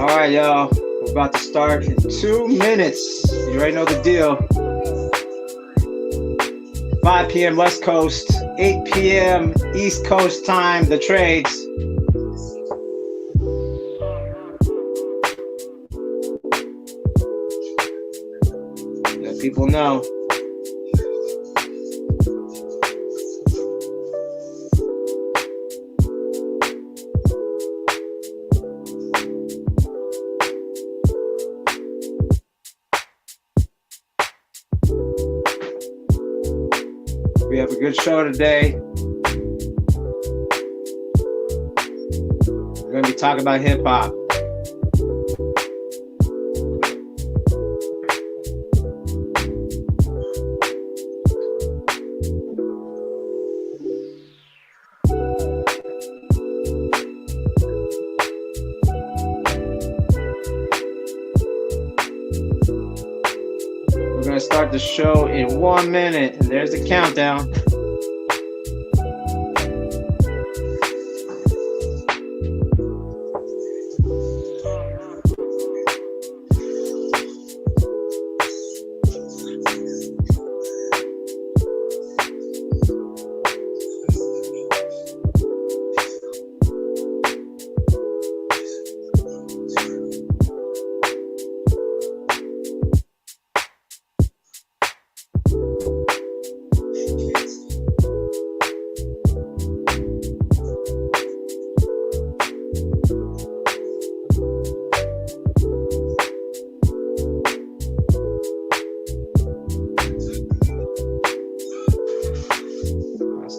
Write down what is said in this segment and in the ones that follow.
All right, y'all. We're about to start in 2 minutes. You already know the deal. 5 p.m. West Coast, 8 p.m. East Coast time, the trades. Let people know. We have a good show today. We're going to be talking about hip hop. We're going to start the show in 1 minute, and there's the countdown.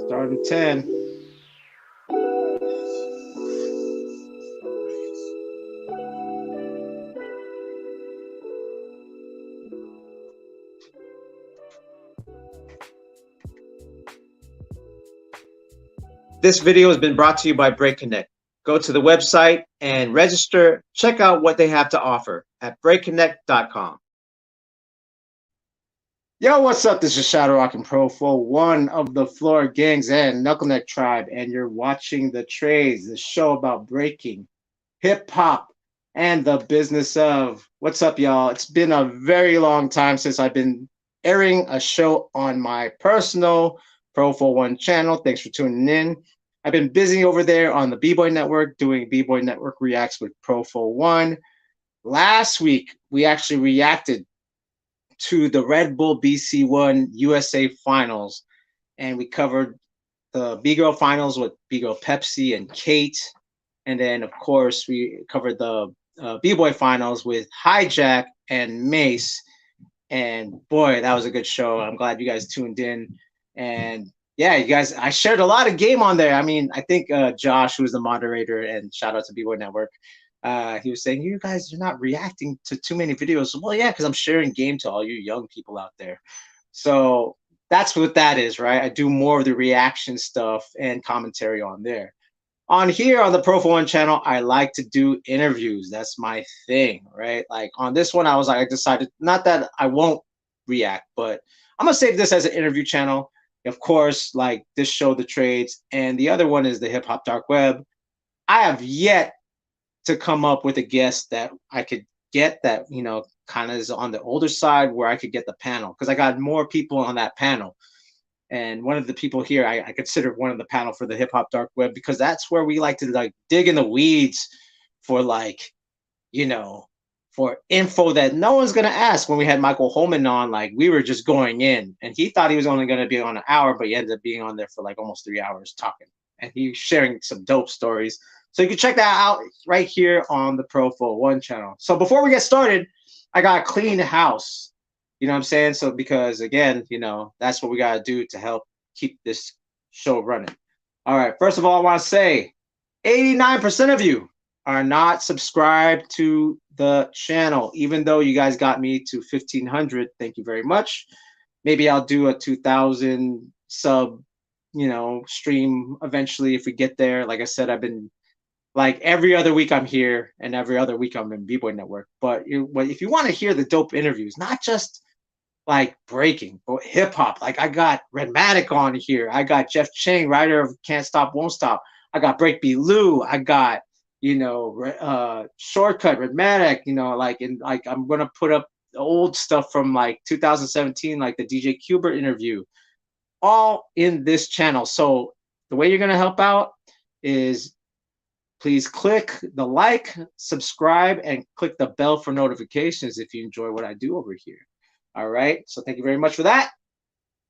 Start in 10. This video has been brought to you by Break Connect. Go to the website and register. Check out what they have to offer at breakconnect.com. Yo, what's up? This is Shadow Rock and Profo, one of the Floor Gangs and Knuckleneck Tribe, and you're watching The Trades, the show about breaking, hip-hop, and the business of. What's up, y'all? It's been a very long time since I've been airing a show on my personal Profo One channel. Thanks for tuning in. I've been busy over there on the B-Boy Network doing B-Boy Network Reacts with Profo One. Last week, we actually reacted to the Red Bull BC1 USA Finals, and we covered the B-Girl Finals with B-Girl Pepsi and Kate, and then, of course, we covered the B-Boy Finals with Hijack and Mace, and boy, that was a good show. I'm glad you guys tuned in, and yeah, you guys, I shared a lot of game on there. I mean, I think Josh, who was the moderator, and shout out to B-Boy Network, he was saying, you guys are not reacting to too many videos. Well, yeah, because I'm sharing game to all you young people out there. So that's what that is, right? I do more of the reaction stuff and commentary on there. On here on the Profo One channel, I like to do interviews. That's my thing, right? Like on this one, I was like, I decided not that I won't react, but I'm gonna save this as an interview channel. Of course, like this show, The Trades, and the other one is the Hip Hop Dark Web. I have yet to come up with a guest that I could get that, you know, kind of is on the older side where I could get the panel, because I got more people on that panel. And one of the people here, I consider one of the panel for the Hip Hop Dark Web, because that's where we like to like dig in the weeds for, like, you know, for info that no one's going to ask. When we had Michael Holman on, like, we were just going in, and he thought he was only going to be on an hour, but he ended up being on there for like almost 3 hours talking, and he's sharing some dope stories. So you can check that out right here on the Profo One channel. So before we get started, I got to clean the house. You know what I'm saying? So because, again, you know, that's what we got to do to help keep this show running. All right. First of all, I want to say 89% of you are not subscribed to the channel, even though you guys got me to 1,500. Thank you very much. Maybe I'll do a 2,000 sub, you know, stream eventually if we get there. Like I said, I've been, like, every other week I'm here, and every other week I'm in B-Boy Network. But if you want to hear the dope interviews, not just like breaking, but hip hop, like I got Redmatic on here. I got Jeff Chang, writer of Can't Stop, Won't Stop. I got Breakbeat Lou. I got Shortcut, Rhythmatic, like I'm gonna put up the old stuff from like 2017, like the DJ Qbert interview, all in this channel. So the way you're gonna help out is please click the like, subscribe, and click the bell for notifications if you enjoy what I do over here. All right. So thank you very much for that.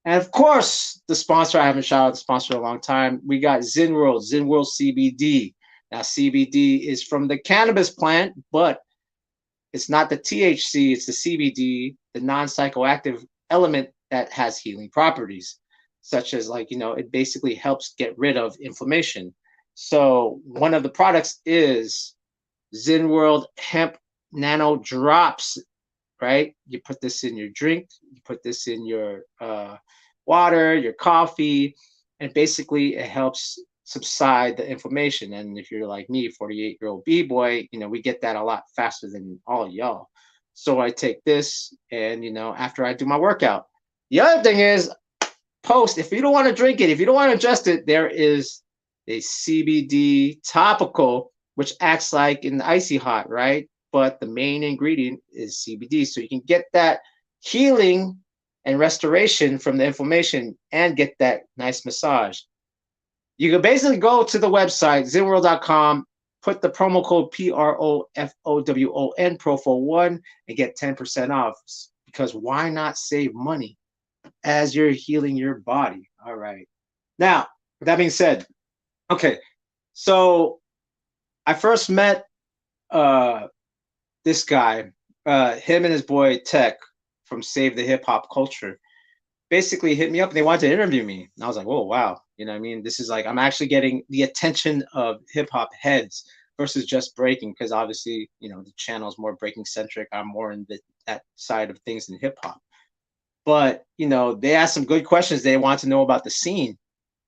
And of course, the sponsor, I haven't shouted out the sponsor in a long time. We got ZynWorld CBD. Now, CBD is from the cannabis plant, but it's not the THC, it's the CBD, the non-psychoactive element that has healing properties, such as it basically helps get rid of inflammation. So one of the products is ZynWorld Hemp Nano Drops, right? You put this in your drink, you put this in your water, your coffee, and basically it helps subside the inflammation. And if you're like me, 48-year-old B-boy, we get that a lot faster than all of y'all. So I take this and, after I do my workout. The other thing is, if you don't want to drink it, if you don't want to ingest it, there is a CBD topical, which acts like an icy hot, right? But the main ingredient is CBD. So you can get that healing and restoration from the inflammation and get that nice massage. You can basically go to the website, zynworld.com, put the promo code PROFOWON, PROFO1, and get 10% off. Because why not save money as you're healing your body? All right. Now, with that being said, okay, so I first met this guy, him and his boy Tech from Save the Hip Hop Culture, basically hit me up and they wanted to interview me. And I was like, whoa, wow. You know what I mean? This is like, I'm actually getting the attention of hip hop heads versus just breaking, because obviously, the channel is more breaking centric. I'm more in that side of things in hip hop. But, they asked some good questions. They want to know about the scene.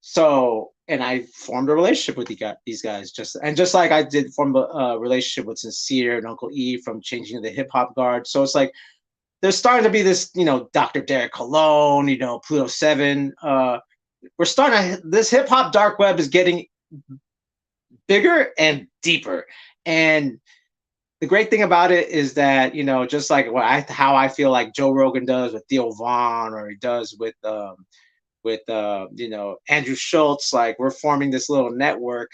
So, and I formed a relationship with these guys, just like I did form a relationship with Sincere and Uncle E from Changing the Hip Hop Guard. So it's like, there's starting to be this, Dr. Derek Cologne, Pluto 7. This hip hop dark web is getting bigger and deeper. And the great thing about it is that, just like how I feel like Joe Rogan does with Theo Vaughn, or he does with Andrew Schultz, like we're forming this little network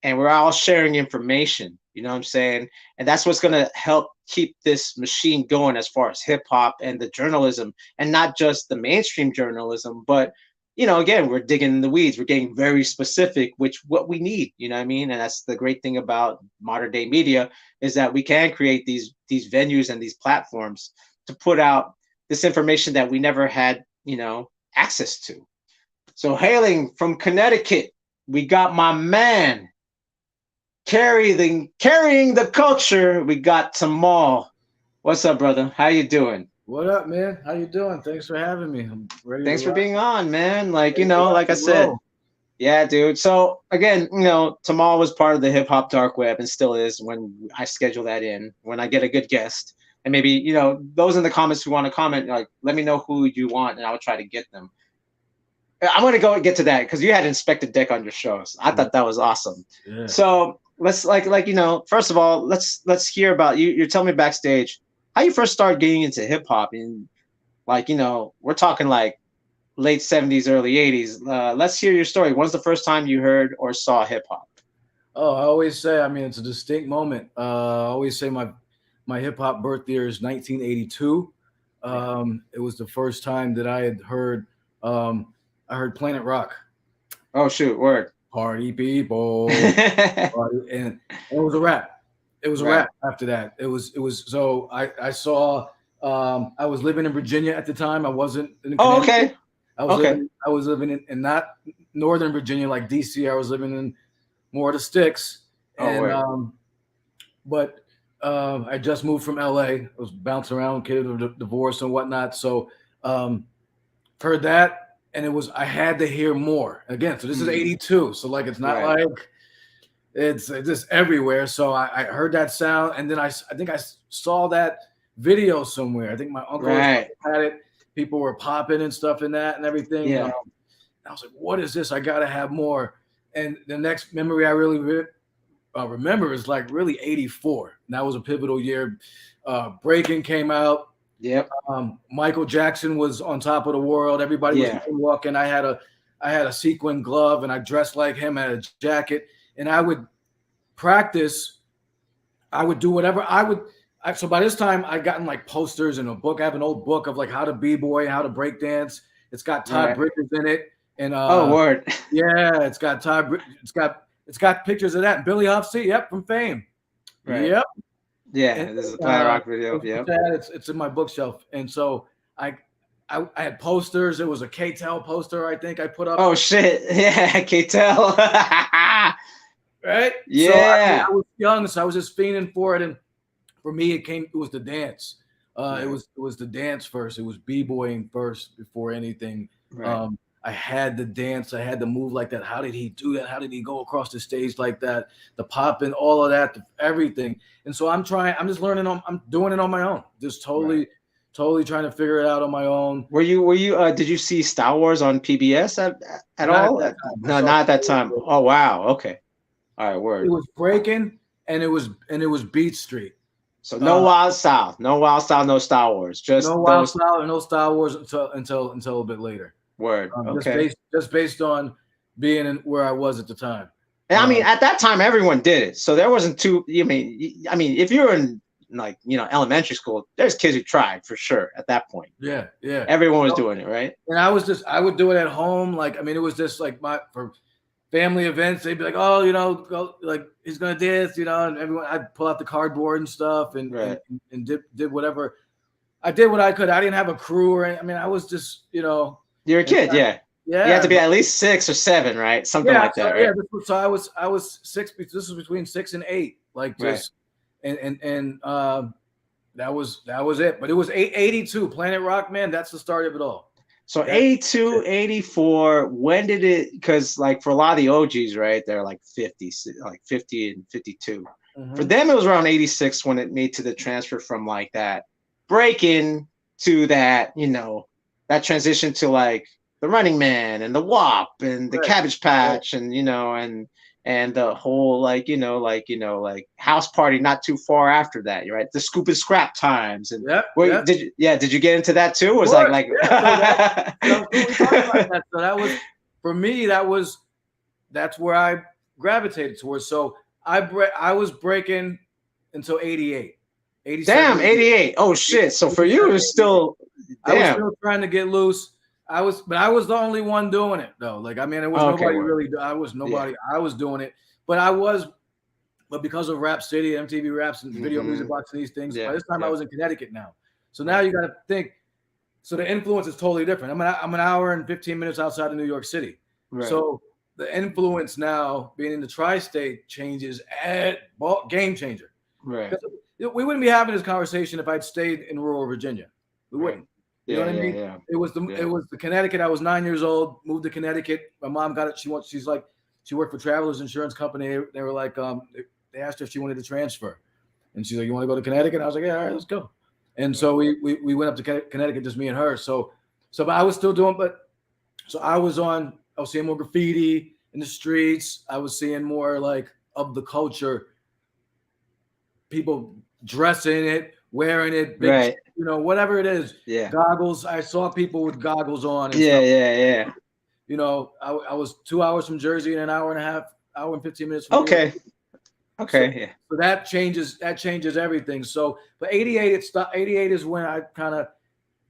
and we're all sharing information, you know what I'm saying? And that's what's going to help keep this machine going as far as hip hop and the journalism, and not just the mainstream journalism, but again, we're digging in the weeds. We're getting very specific, what we need, you know what I mean? And that's the great thing about modern day media, is that we can create these venues and these platforms to put out this information that we never had, access to. So hailing from Connecticut, we got my man carrying the culture. We got Tamal. What's up, brother? How you doing? What up, man? How you doing? Thanks for having me. I'm ready. Thanks for being on, man. Like, like I said, yeah, dude. So again, Tamal was part of the hip hop dark web and still is when I schedule that in, when I get a good guest. And maybe, those in the comments who want to comment, like, let me know who you want and I'll try to get them. I'm going to go and get to that because you had Inspector Deck on your shows. I thought that was awesome. Yeah. So let's first of all, let's hear about you. You're telling me backstage how you first started getting into hip hop, and we're talking like late 70s, early 80s. Let's hear your story. When's the first time you heard or saw hip hop? Oh, I always say, it's a distinct moment. I always say my hip hop birth year is 1982. It was the first time that I had heard I heard Planet Rock. Oh shoot, word. Party people. Party, and it was a rap. It was a rap after that. It was so I saw I was living in Virginia at the time. I wasn't in Connecticut. Okay. I was living in not Northern Virginia like DC. I was living in more of the sticks. And but I just moved from LA. I was bouncing around, kid of divorce and whatnot. So heard that. And I had to hear more again. So this is 82. So like, it's not like it's just everywhere. So I heard that sound. And then I think I saw that video somewhere. I think my uncle had it. People were popping and stuff in that and everything. Yeah. I was like, what is this? I got to have more. And the next memory I really remember is like really '84. That was a pivotal year. Breaking came out. Yep. Michael Jackson was on top of the world. Everybody was walking. I had a sequin glove, and I dressed like him. I had a jacket, and I would practice. I would do whatever I would. So by this time, I'd gotten like posters and a book. I have an old book of like how to b-boy, how to break dance. It's got Todd Bridges in it, and word. Yeah, it's got Todd. It's got pictures of that. Billy Huffsey, yep, from Fame. Right. Yep. Yeah, and, this is a Planet Rock video. Yep. It's in my bookshelf, and so I had posters. It was a K-Tel poster, I think I put up. Oh shit! Yeah, K-Tel. Right? Yeah. So I was young, so I was just fiending for it, and for me, it was the dance. It was the dance first. It was b-boying first before anything. Right. I had to dance. I had to move like that. How did he do that? How did he go across the stage like that? The popping, all of that, everything. And so I'm just learning I'm doing it on my own. Just totally trying to figure it out on my own. Were you did you see Star Wars on PBS at all? No, not at that time. Oh wow. Okay. All right, word. It was Breaking and it was Beat Street. So no Wild Style, no Star Wars. Just no Wild Style and no Star Wars until a bit later. Word. Okay. Just based on being in where I was at the time. And I mean, at that time, everyone did it, so there wasn't too. I mean, if you were in like elementary school, there's kids who tried for sure at that point. Yeah. Everyone was doing it, right? And I would do it at home. Like, I mean, it was just like for family events. They'd be like, oh, go, like he's gonna dance, and everyone. I'd pull out the cardboard and stuff and did whatever. I did what I could. I didn't have a crew or anything. I mean, I was just, You're a kid, yeah. You had to be at least 6 or 7, right? Something like that, right? Yeah, so I was 6. This was between 6 and 8, like just, and that was it. But it was 82 Planet Rock, man. That's the start of it all. So 82, 84. When did it? Because like for a lot of the OGs, right? They're like 50 and 52. Mm-hmm. For them, it was around 86 when it made to the transfer from like that breaking to that, that transition to like the Running Man and the WAP and the Cabbage Patch and and the whole like house party not too far after that, right? The Scoop and Scrap times and did you get into that too? Or was so that was for me. That's where I gravitated towards. So I was breaking until 88. 87, damn, 88. Oh shit! So for you, it was still. Damn. I was still trying to get loose. I was the only one doing it though. Like, I mean, it was nobody really. I was nobody. Yeah. I was doing it, but because of Rap City, MTV Raps, and Video Music Box, and these things. By this time, I was in Connecticut now. So now you got to think. So the influence is totally different. I'm an hour and 15 minutes outside of New York City. Right. So the influence now, being in the tri-state, changes game changer. Right. We wouldn't be having this conversation if I'd stayed in rural Virginia. We wouldn't. You know what I mean? Yeah. It was the Connecticut. I was 9 years old, moved to Connecticut. My mom got it. She worked for Travelers Insurance Company. They were like, they asked her if she wanted to transfer. And she's like, you want to go to Connecticut? I was like, yeah, all right, let's go. And so we went up to Connecticut, just me and her. So but I was still doing, I was seeing more graffiti in the streets. I was seeing more like of the culture, people dressing it, wearing it, big, whatever it is. Yeah. Goggles. I saw people with goggles on. And yeah. I was 2 hours from Jersey and an hour and 15 minutes from Okay. Yeah. So that changes everything. So, but 88, 88 is when I kind of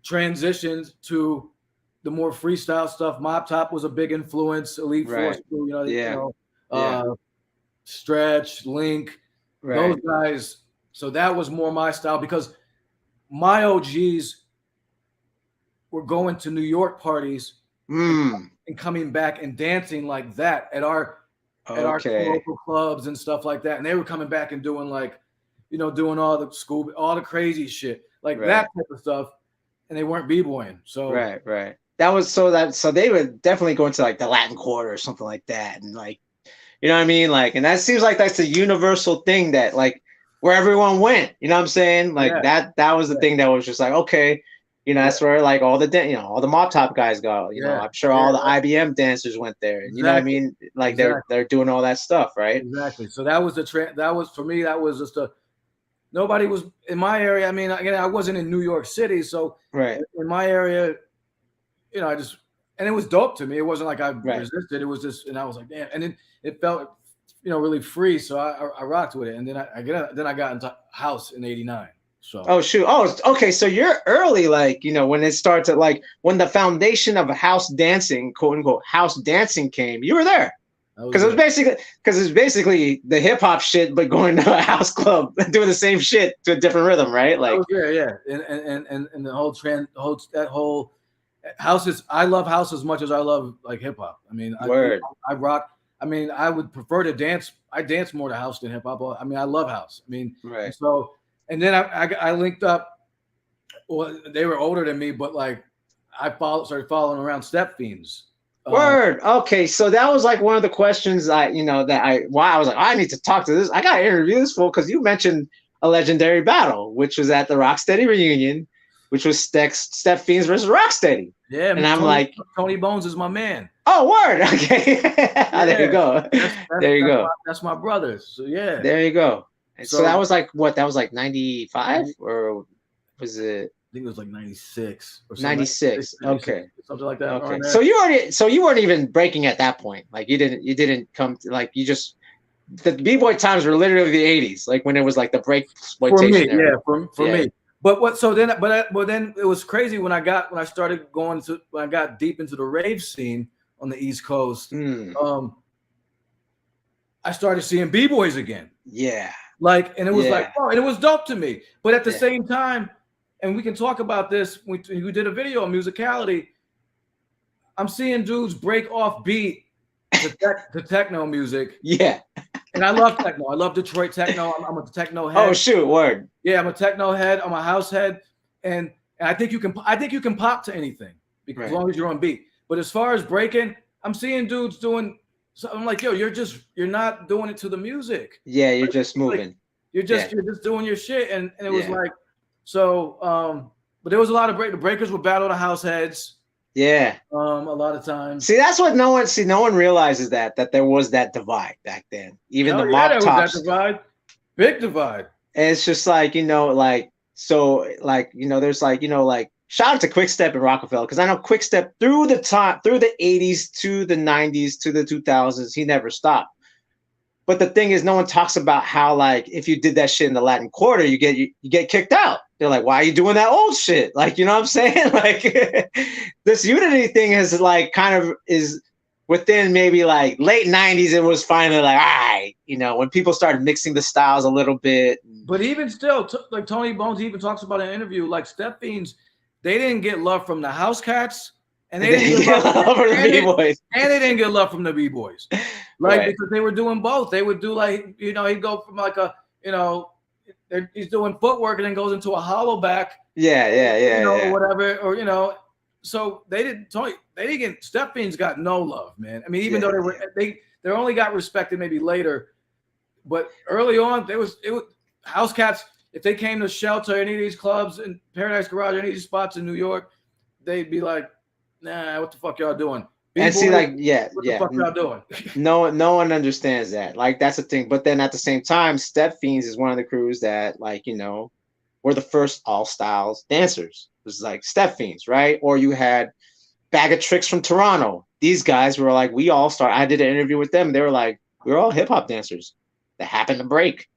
transitioned to the more freestyle stuff. Mob Top was a big influence. Elite Force, Stretch, Link, those guys. So that was more my style because my OGs were going to New York parties and coming back and dancing like that at our local clubs and stuff like that. And they were coming back and doing doing all the crazy shit, like that type of stuff. And they weren't b-boying. So right. That was so they were definitely going to like the Latin Quarter or something like that. And like, you know what I mean? Like, and that seems like that's a universal thing that like where everyone went, you know what I'm saying? Like that was the thing that was just like, okay, You know, that's where like all the all the Mop Top guys go. You know, Yeah, I'm sure all the IBM dancers went there. And you know what I exactly, mean? Like exactly, they're doing all that stuff, right? exactly. So that was that was for me. That was just a nobody was in my area. I mean, again, I wasn't in New York City, so Right, in my area, you know, I just and it was dope to me. It wasn't like I right. resisted. It was just, and I was like, damn. And then it felt, you know, really free. So I rocked with it. And then I got into house in '89. So Oh shoot. Oh, okay. So you're early, like, you know, when it started, like when the foundation of house dancing, quote unquote, house dancing came, you were there. I was Because it was there. basically the hip hop shit, but going to a house club doing the same shit to a different rhythm, right? I Like, was there, yeah. And the whole that whole houses. I love house as much as I love like hip hop. I mean, word. I rock. I mean, I would prefer to dance. I dance more to house than hip hop. I mean, I love house. I mean, Right. so and then I linked up. Well, they were older than me, but like started following around Step Fiends. Word. Okay, so that was like one of the questions why I was like, I need to talk to this. I gotta interview this fool because you mentioned a legendary battle, which was at the Rocksteady reunion, which was Step Fiends versus Rocksteady. Yeah, And I'm like, Tony Bones is my man. oh, word. Okay. There you go. There you go. That's my brother. So yeah. There you go. And so that So was like what? That was like 95 or was it I think it was like 96 or something. 96? Okay. Something like that. Okay. So you weren't even breaking at that point. Like you didn't come to, like, you just, the B-boy times were literally the 80s, like when it was like the break exploitation for me, era. yeah, for me. But then it was crazy when I got deep into the rave scene on the East Coast. I started seeing B-boys again. Yeah. Like, and it was like, oh, and it was dope to me. But at the same time, and we can talk about this, we did a video on musicality. I'm seeing dudes break off beat to techno music. Yeah. And I love techno. I love Detroit techno. I'm a techno head. Oh shoot, word. Yeah, I'm a techno head. I'm a house head, and I think you can pop to anything because as long as you're on beat. But as far as breaking, I'm seeing dudes doing. So I'm like, yo, you're not doing it to the music. Yeah, you're just moving. Like, you're just doing your shit, and it was like, so. But there was a lot of the breakers would battle the house heads. Yeah. A lot of times. See, that's what no one realizes that there was that divide back then. Even the Mop Tops. That divide. Big divide. And it's just like, you know, like, so like, you know, there's like, you know, like, shout out to Quickstep and Rockefeller, because I know Quickstep through the 80s to the 90s to the 2000s, he never stopped. But the thing is, no one talks about how, like, if you did that shit in the Latin Quarter, you get kicked out. They're like, why are you doing that old shit? Like, you know what I'm saying? Like, this unity thing is like kind of is within maybe like late 90s. It was finally like, all right, you know, when people started mixing the styles a little bit. But even still, like Tony Bones even talks about in an interview, like Step Fiends, they didn't get love from the house cats. And they didn't get love from the B-boys. And they didn't get love from the B-boys. Like, because they were doing both. They would do, like, you know, he'd go from like a, you know, he's doing footwork and then goes into a hollow back. Yeah. You know, whatever. Or, you know, so they didn't get, Step Fiends got no love, man. I mean, even though they only got respected maybe later. But early on, it was house cats, if they came to Shelter, any of these clubs in Paradise Garage, any of these spots in New York, they'd be like, nah, what the fuck y'all doing? And see, like, what the fuck y'all doing? No one understands that. Like, that's the thing. But then at the same time, Step Fiends is one of the crews that, like, you know, were the first all styles dancers. It was like Step Fiends, right? Or you had Bag of Tricks from Toronto. These guys were like, we all start. I did an interview with them. They were like, we were all hip hop dancers that happened to break.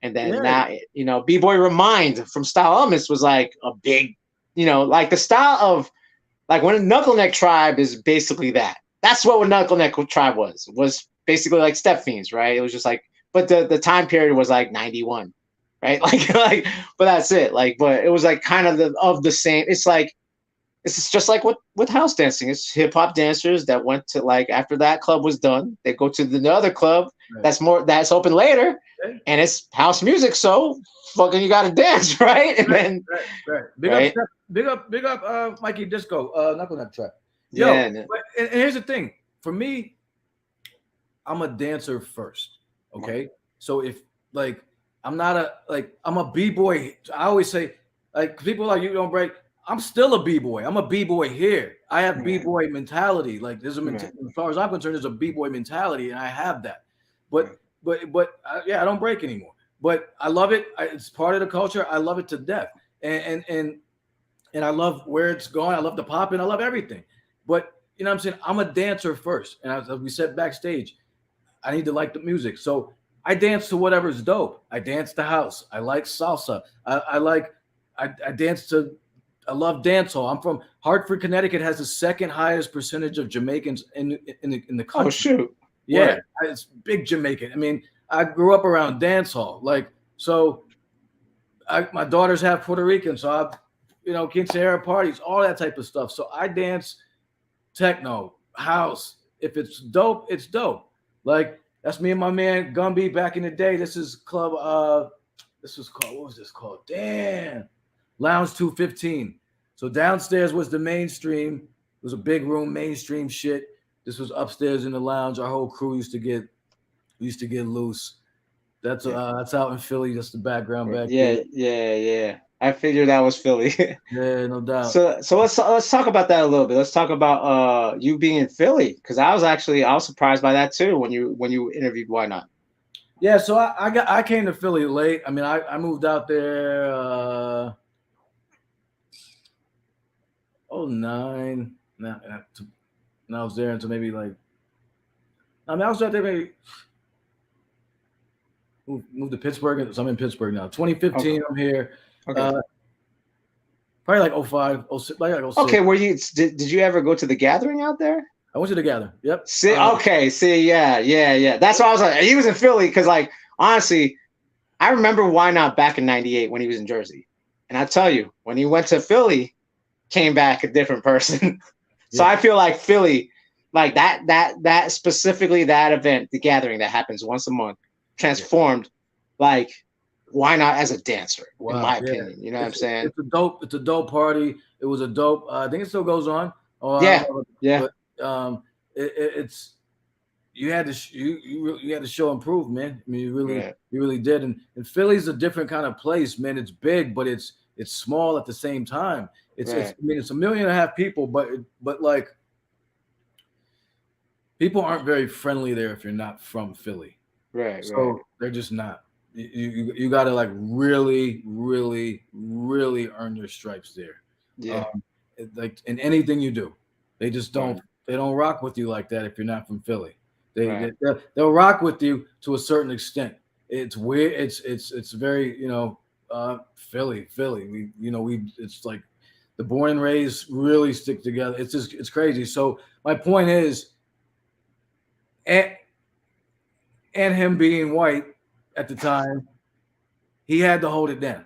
And then now, you know, B-Boy Remind from Style Elements was like a big, you know, like the style of, like, when Knuckle Neck Tribe is basically that. That's what Knuckle Neck Tribe was basically like Step Fiends, right? It was just like, but the time period was like 91, right? Like, but that's it. Like, but it was like kind of the same. It's like, it's just like with house dancing. It's hip hop dancers that went to, like, after that club was done, they go to the other club that's open later, and it's house music. So fucking you got to dance, right? And then Big up, Mikey Disco, Knuckle Neck Tribe. And here's the thing. For me, I'm a dancer first. Okay, so if, like, I'm a b-boy. I always say, like, people are like, you don't break. I'm still a b-boy. I'm a b-boy here. I have b-boy mentality. Like there's as far as I'm concerned, there's a b-boy mentality, and I have that. But yeah, I don't break anymore. But I love it. It's part of the culture. I love it to death, and I love where it's going. I love the popping. I love everything. But you know what I'm saying? I'm a dancer first, and as we said backstage, I need to like the music. So I dance to whatever's dope. I dance to house. I like salsa. I dance to. I love dancehall. I'm from Hartford, Connecticut. Has the second highest percentage of Jamaicans in the country. Oh shoot! Yeah, it's big Jamaican. I mean, I grew up around dancehall. Like so, my daughters have Puerto Rican, so I, quinceañera parties, all that type of stuff. So I dance techno, house. If it's dope, it's dope. Like that's me and my man Gumby back in the day. This is club. This was called, what was this called? Damn. Lounge 215. So downstairs was the mainstream. It was a big room, mainstream shit. This was upstairs in the lounge. Our whole crew used to get loose. That's out in Philly. That's the background back there. Yeah. I figured that was Philly. Yeah, no doubt. So let's talk about that a little bit. Let's talk about you being in Philly, because I was surprised by that too when you interviewed Why Not. Yeah, so I came to Philly late. I mean, I moved out there 09. Now I was there until maybe like. I mean, I was out there maybe. Moved to Pittsburgh, so I'm in Pittsburgh now. 2015, okay. I'm here. Okay. Probably like 05, 06, like 06. Okay, did you ever go to the Gathering out there? I went to the Gathering. Yep. Yeah. That's why I was like, he was in Philly, because like honestly, I remember Why Not back in '98 when he was in Jersey, and I tell you, when he went to Philly, came back a different person. So I feel like Philly, like that specifically that event, the Gathering that happens once a month, transformed like Why Not as a dancer, in my opinion. You know what I'm saying? It's a dope party. It was a dope. I think it still goes on. But, it's you had to show improve, man. I mean, you really did. And Philly's a different kind of place, man. It's big, but it's small at the same time. It's 1.5 million people, but like people aren't very friendly there if you're not from Philly. So they're just not. You got to like really, really, really earn your stripes there. Yeah. Like in anything you do, they just don't. They don't rock with you like that if you're not from Philly. They'll rock with you to a certain extent. It's weird. It's very Philly. It's like the born and raised really stick together. It's crazy. So my point is, and him being white at the time, he had to hold it down.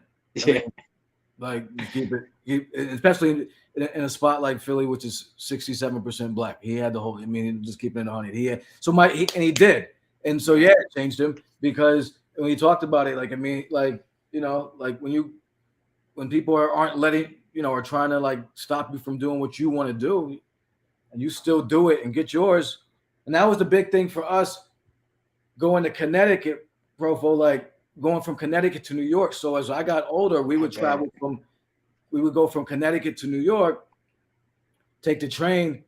Like keep it, especially in a spot like Philly, which is 67% black. He had to hold it. I mean, just keep it in 100. He did. And so, it changed him, because when he talked about it, like, I mean, like, like when people aren't letting, are trying to like stop you from doing what you want to do, and you still do it and get yours. And that was the big thing for us going to Connecticut, Profo, like going from Connecticut to New York. So as I got older, we would go from Connecticut to New York, take the train,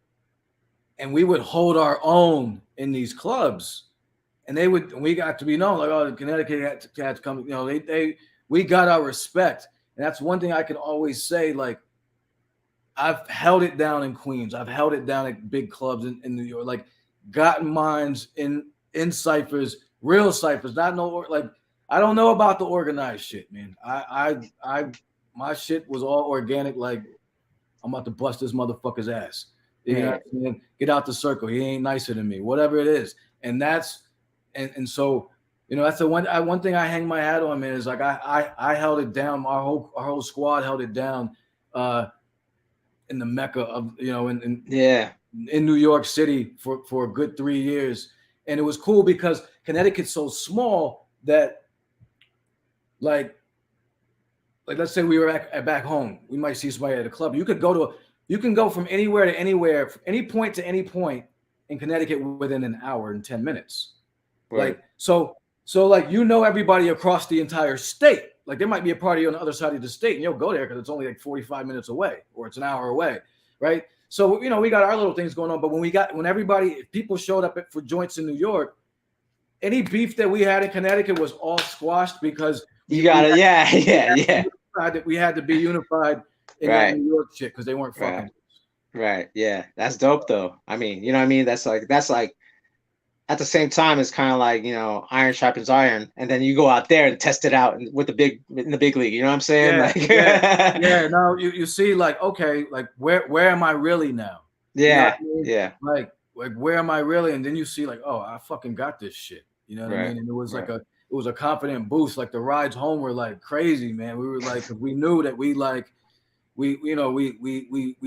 and we would hold our own in these clubs. And we got to be known, like, oh, the Connecticut had to come, we got our respect. And that's one thing I can always say, like, I've held it down in Queens. I've held it down at big clubs in New York, like gotten mines in ciphers, real ciphers, not like, I don't know about the organized shit, man. My shit was all organic. Like, I'm about to bust this motherfucker's ass. You know what I mean? Get out the circle. He ain't nicer than me, whatever it is. And that's, and so, that's the one thing I hang my hat on, man, is like, I held it down. Our whole squad held it down, in the Mecca of, in New York City for a good 3 years. And it was cool because Connecticut's so small that, like let's say we were back home, we might see somebody at a club. You can go from anywhere to anywhere, from any point to any point in Connecticut within an hour and 10 minutes. Right. Like, so like, everybody across the entire state. like there might be a party on the other side of the state, and you'll go there because it's only like 45 minutes away or it's an hour away, right? So we got our little things going on. But when everybody, people showed up for joints in New York, any beef that we had in Connecticut was all squashed because you got it. Yeah. That we had to be unified in that New York shit because they weren't fucking. Right. Yeah. That's dope though. I mean, you know what I mean? That's like at the same time, it's kind of like, iron sharpens iron, and then you go out there and test it out in the big league. You know what I'm saying? No, you see, like, okay, like where am I really now? Yeah, you know what I mean? yeah. Like where am I really? And then you see, like, oh, I fucking got this shit. You know what I mean? And it was like it was a confident boost. Like the rides home were like crazy, man. We were like, we knew that we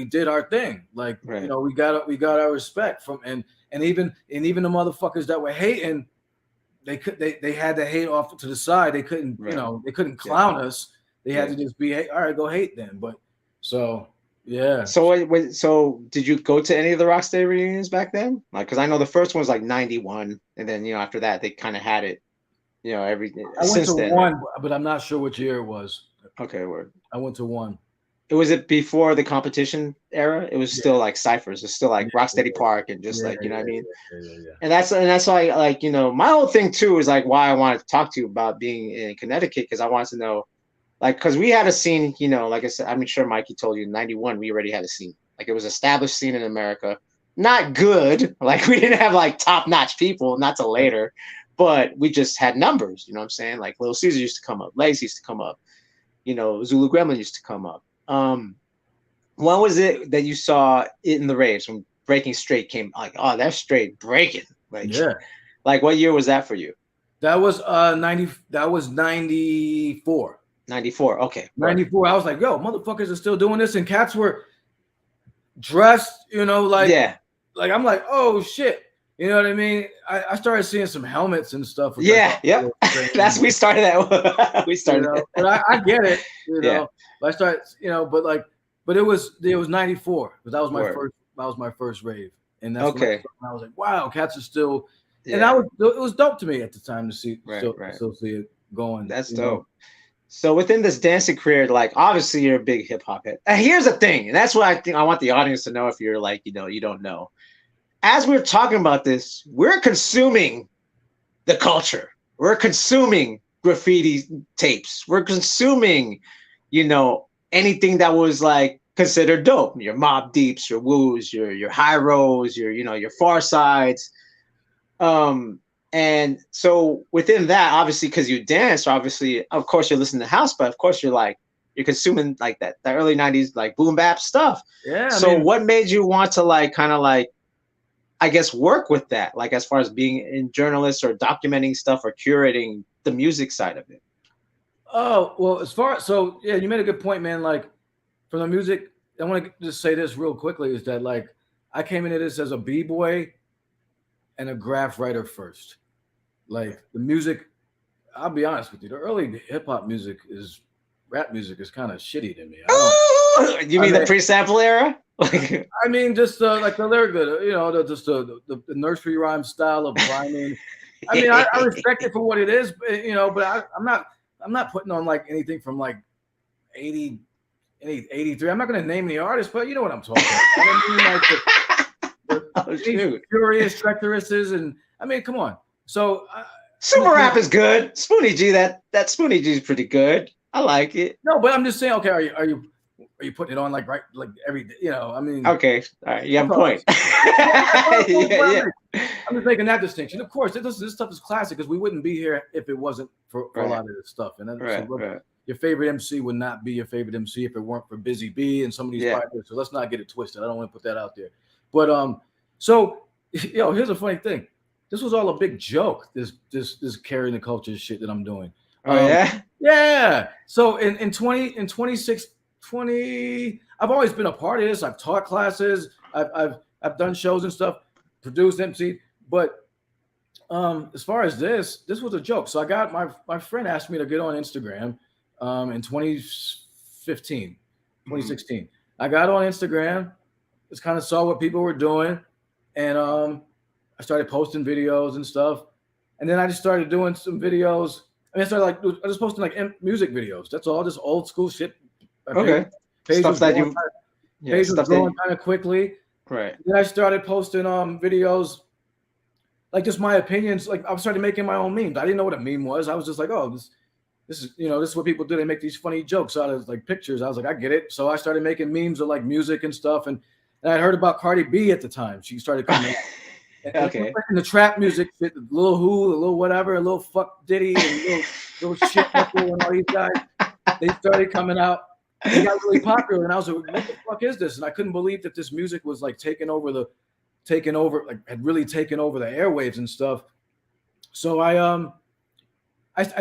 did our thing. Like, we got our respect from and even the motherfuckers that were hating, they had to hate off to the side. They couldn't, they couldn't clown us. They had to just be, hey, all right, go hate them. But so yeah. So did you go to any of the Rocksteady reunions back then? Like, because I know the first one was like 91, and then after that they kind of had it, everything. I went to one, but I'm not sure which year it was. Okay, word. I went to one. Was it before the competition era? It was still like ciphers. It's still like Rocksteady Park and just like, you know what I mean? Yeah. And that's why, like, my whole thing too is like why I wanted to talk to you about being in Connecticut, because I wanted to know, like, because we had a scene, like I said, I'm sure Mikey told you in 91, we already had a scene. Like, it was an established scene in America. Not good. Like, we didn't have like top-notch people, not till later, but we just had numbers, you know what I'm saying? Like, Little Caesar used to come up, Legs used to come up, Zulu Gremlin used to come up. When was it that you saw it in the raves when Breaking Straight came? Like, oh, that's straight breaking. Like, like what year was that for you? That was 90. That was 94. 94. Okay. 94. I was like, yo, motherfuckers are still doing this, and cats were dressed, like like I'm like, oh shit. You know what I mean? I started seeing some helmets and stuff. Yeah, yep. That's we started that. We started. But I get it. I started, but it was 94 because that was my first rave, and that's when I was like, wow, cats are still, and it was dope to me at the time to see still see it going. That's dope. So within this dancing career, like obviously you're a big hip hop head. And here's the thing, and that's what I think I want the audience to know if you're like, you don't know. As we're talking about this, we're consuming the culture. We're consuming graffiti tapes. We're consuming, anything that was like considered dope. Your Mobb Deeps, your Woos, your High Rows, your Far Sides. And so within that, obviously, because you dance, obviously, of course, you're listening to house, but of course, you're consuming like the early 90s, like boom bap stuff. Yeah. So what made you want to like kind of like, I guess, work with that, like as far as being in journalists or documenting stuff or curating the music side of it? Oh, well, you made a good point, man. Like from the music, I want to just say this real quickly is that like I came into this as a b-boy and a graph writer first. Like the music, I'll be honest with you, the early hip hop rap music is kind of shitty to me. You mean the pre-sample era? I mean, just like the lyric, the nursery rhyme style of rhyming. I mean, I respect it for what it is, but I'm not putting on like anything from like 80, 83. I'm not going to name the artist, but you know what I'm talking about. I mean, like Furious, Treacherouses, and I mean, come on. So Super Rap is good. Spoonie G, that Spoonie G is pretty good. I like it. No, but I'm just saying, okay, are you putting it on like every day? I mean. Okay, all right, you have a point. Yeah. I'm just making that distinction. Of course, this stuff is classic because we wouldn't be here if it wasn't for a lot of this stuff. And then, your favorite MC would not be your favorite MC if it weren't for Busy B and some of these fighters. So let's not get it twisted. I don't want to put that out there. But so here's a funny thing. This was all a big joke. This carrying the culture shit that I'm doing. Yeah. So in 2006. I've always been a part of this. I've taught classes. I've done shows and stuff, produced MC. But as far as this was a joke. So I got my friend asked me to get on Instagram in 2016. I got on Instagram, just kind of saw what people were doing, and I started posting videos and stuff. And then I just started doing some videos I mean, I started I was posting like music videos. That's all, just old school shit. Okay. Stuff that you, page was growing kind of quickly. Right. Then I started posting videos, like just my opinions. Like I started making my own memes. I didn't know what a meme was. I was just like, oh, this is, this is what people do. They make these funny jokes out of like pictures. I was like, I get it. So I started making memes of like music and stuff. And I heard about Cardi B at the time. She started coming. Okay. And the trap music, the Lil Who, the Lil whatever, a little Fuck Diddy, and little shit and all these guys, they started coming out. They got really popular, and I was like, "What the fuck is this?" And I couldn't believe that this music was like had really taken over the airwaves and stuff. So I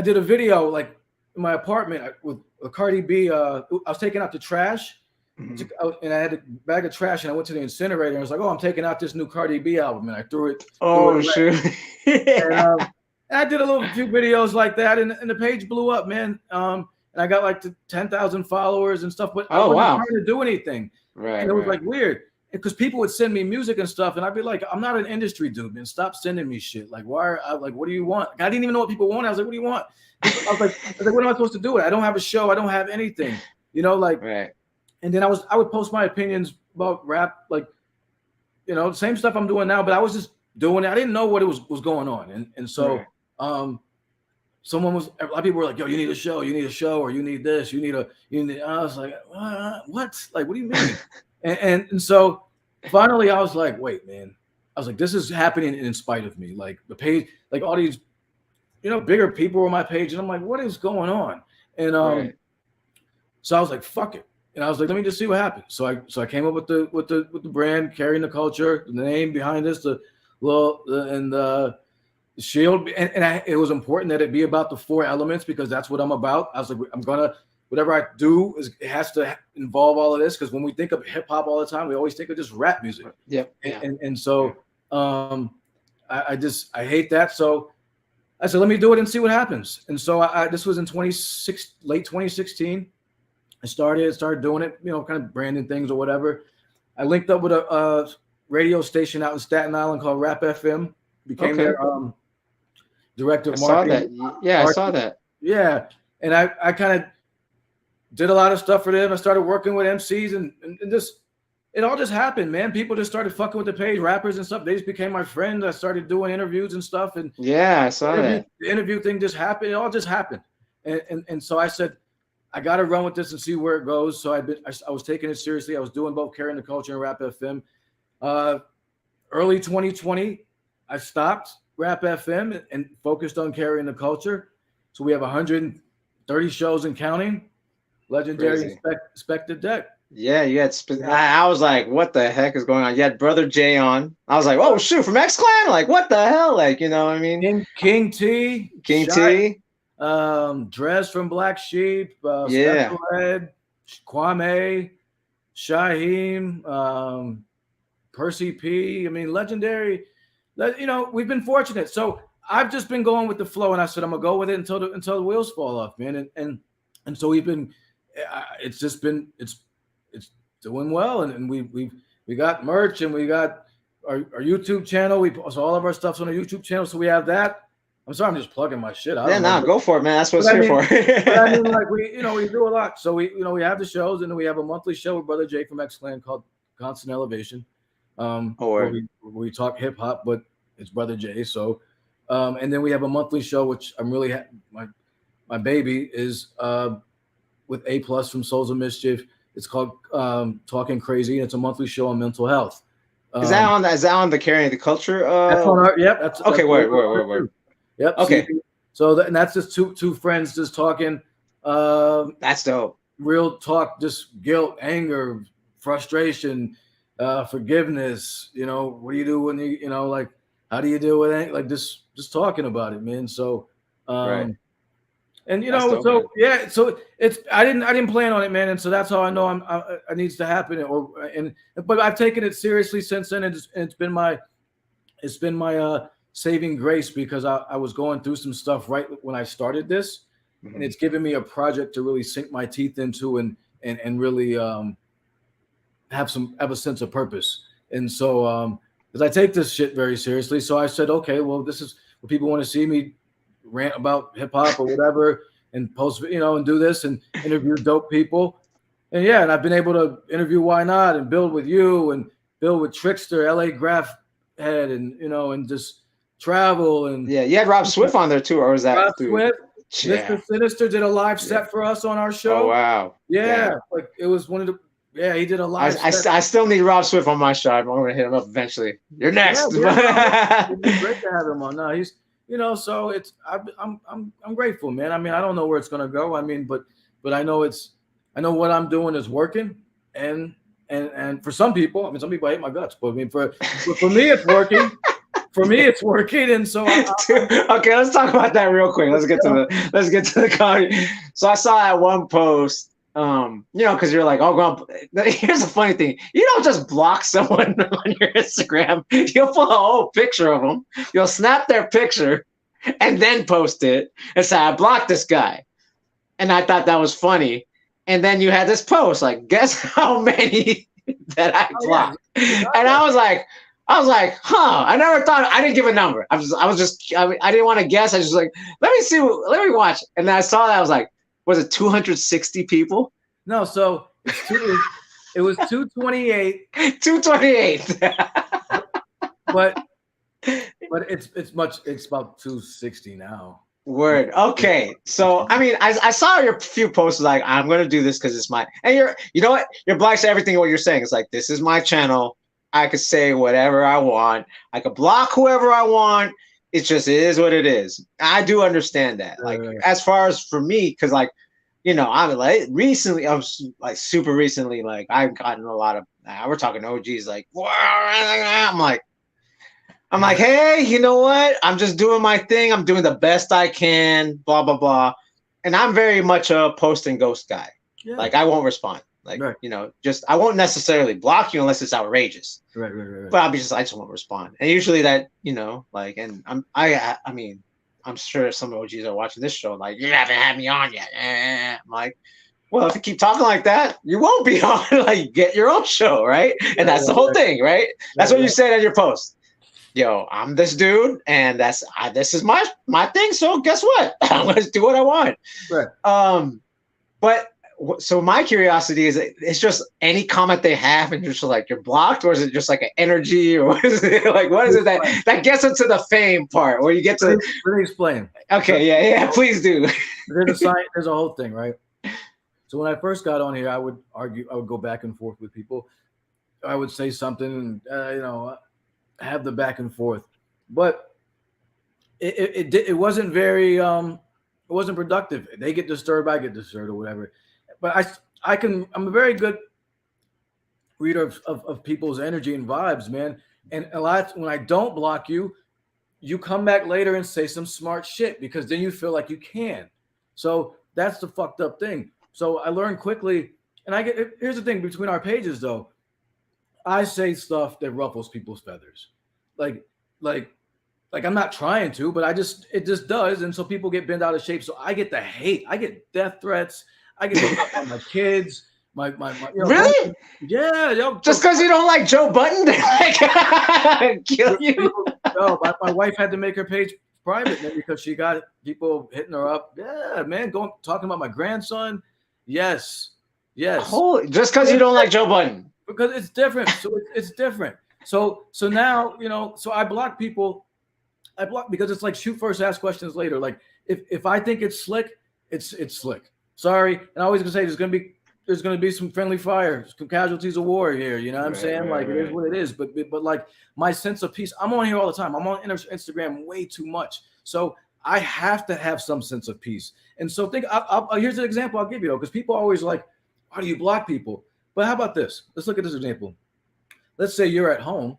did a video like in my apartment with Cardi B. I was taking out the trash. Mm-hmm. And I had a bag of trash, and I went to the incinerator, and I was like, "Oh, I'm taking out this new Cardi B album," and I threw it. Oh, sure. And I did a few videos like that, and the page blew up, man. And I got like 10,000 followers and stuff, but I wasn't trying to do anything. Right. And it was like weird because people would send me music and stuff, and I'd be like, "I'm not an industry dude, man. Stop sending me shit. Like, why? What do you want?" I didn't even know what people wanted. I was like, "What do you want?" I was like, "What am I supposed to do? I don't have a show. I don't have anything." Right. And then I would post my opinions about rap, like, same stuff I'm doing now, but I was just doing it. I didn't know what it was going on. And so a lot of people were like, "Yo, you need a show, or you need this, I was like, what? Like, what do you mean? and so finally I was like, wait, man. I was like, this is happening in spite of me. Like the page, like all these, bigger people were on my page, and I'm like, what is going on? And so I was like, fuck it. And I was like, let me just see what happens. So I came up with the brand, carrying the culture, the name behind this, the shield, and it was important that it be about the 4 elements because that's what I'm about. I was like, I'm gonna, whatever I do it has to involve all of this, because when we think of hip hop all the time, we always think of just rap music. Yep. And so I hate that. So I said, let me do it and see what happens. And so this was in late 2016. I started doing it, kind of branding things or whatever. I linked up with a radio station out in Staten Island called Rap FM. Became their director of marketing. I saw that. Yeah, and I kind of did a lot of stuff for them. I started working with MCs, and just it all just happened, man. People just started fucking with the page, rappers and stuff. They just became my friends. I started doing interviews and stuff, and I saw that. The interview thing just happened. It all just happened, and so I said, I got to run with this and see where it goes. So I was taking it seriously. I was doing both Carrying the Culture and Rap FM. Early 2020, I stopped Rap FM and focused on Carrying the Culture. So we have 130 shows and counting. Legendary Inspector Deck. Yeah, you had. I was like, what the heck is going on? You had Brother Jay on. I was like, oh shoot, from X Clan. Like, what the hell? Like, you know what I mean? King T. Dress from Black Sheep, Special Ed, Kwame, Shaheem, Percy P. I mean, legendary. We've been fortunate. So I've just been going with the flow, and I said I'm gonna go with it until the wheels fall off, man. And so we've been. It's doing well, and we got merch, and we got our YouTube channel. So all of our stuff's on our YouTube channel. So we have that. I'm sorry, I'm just plugging my shit out. Go for it, man. That's what it's here for. But I mean, like we do a lot. So we have the shows, and then we have a monthly show with Brother Jay from X Clan called Constant Elevation. Where we talk hip hop, but it's Brother Jay. So, and then we have a monthly show, which I'm really my baby is with A+ from Souls of Mischief. It's called Talking Crazy, and it's a monthly show on mental health. Is that on the Carrying the Culture? That's on our. Yep. That's okay. Word. Yep. Okay. So and that's just two friends just talking. That's dope. Real talk, just guilt, anger, frustration, forgiveness. What do you do when you like? How do you deal with it? Like just talking about it, man. So, right. And dope, so man. Yeah, so it's I didn't plan on it, man, and so that's how I know it needs to happen. But I've taken it seriously since then, and it's been my saving grace, because I was going through some stuff right when I started this, and it's given me a project to really sink my teeth into and really have a sense of purpose. And so because I take this shit very seriously, so I said, okay, well, this is what people want to see me rant about hip hop or whatever, and post, and do this and interview dope people. And yeah, and I've been able to interview Why Not and build with you and build with Trickster, LA Graph Head, and and just travel. And yeah, you had Rob Swift on there too, or was that Rob through? Swift? Yeah. Mr. Sinister did a live set for us on our show. Oh wow! Yeah, like it was one of the. Yeah, he did a live set. I still need Rob Swift on my show. I'm gonna hit him up eventually. You're next. Yeah, it'd be great to have him on. No, he's so it's I'm grateful, man. I mean, I don't know where it's gonna go. I mean, but I know what I'm doing is working, and for some people, I mean, some people hate my guts, but I mean, for me, it's working. For me, it's working, and so okay. Let's talk about that real quick. Let's get to the comedy. So I saw that one post, because you're like, oh, here's a funny thing. You don't just block someone on your Instagram. You'll pull a whole picture of them. You'll snap their picture, and then post it and say, I blocked this guy, and I thought that was funny. And then you had this post, like, guess how many that I blocked, and I was like, huh, I never thought, I didn't give a number. I didn't want to guess. I was just like, let me watch. And then I saw that, I was like, was it 260 people? No, so it was 228. 228. but it's about 260 now. Word. Okay. So, I mean, I saw your few posts like, I'm going to do this because it's my, and you know what? You're blind to everything what you're saying. It's like, this is my channel. I could say whatever I want. I could block whoever I want. It is what it is. I do understand that. Like, as far as for me, because like, I'm like recently, I was like super recently, like I've gotten a lot of, we're talking OGs, like, I'm like, hey, you know what? I'm just doing my thing. I'm doing the best I can, blah, blah, blah. And I'm very much a post and ghost guy. Yeah. Like, I won't respond. Like, just, I won't necessarily block you unless it's outrageous. Right. But I just won't respond. And usually that, like, and I mean, I'm sure some OGs are watching this show, like, you haven't had me on yet. I'm like, well, if you keep talking like that, you won't be on. Like, get your own show, right? And that's the whole thing, right? That's what you said in your post. Yo, I'm this dude, and this is my thing. So guess what? I'm gonna do what I want. Right. But so my curiosity is, it's just any comment they have, and you're just like, you're blocked, or is it just like an energy, or what is it like? What is it that gets into the fame part where you get to? Let me explain. Okay, yeah, please do. There's a whole thing, right? So when I first got on here, I would go back and forth with people. I would say something, and have the back and forth, but it wasn't very it wasn't productive. They get disturbed, I get disturbed, or whatever. But I'm a very good reader of people's energy and vibes, man. And a lot, when I don't block you, you come back later and say some smart shit, because then you feel like you can. So that's the fucked up thing. So I learned quickly, and here's the thing between our pages though. I say stuff that ruffles people's feathers. Like I'm not trying to, but it just does. And so people get bent out of shape. So I get the hate. I get death threats. I get on my kids. My really? Yeah. Just because you don't like Joe Button, like, kill you? No, my wife had to make her page private because she got people hitting her up. Yeah, man, talking about my grandson. Yes. Holy, just because you don't like Joe Button. Because it's different. So it's different. So now, so I block people. I block because it's like shoot first, ask questions later. Like if I think it's slick, it's slick. Sorry. And I always gonna say there's gonna be some friendly fire, some casualties of war here. You know what I'm saying? Like it is what it is. But like my sense of peace, I'm on here all the time. I'm on Instagram way too much. So I have to have some sense of peace. And so here's an example I'll give you though, because people are always like, how do you block people? But how about this? Let's look at this example. Let's say you're at home.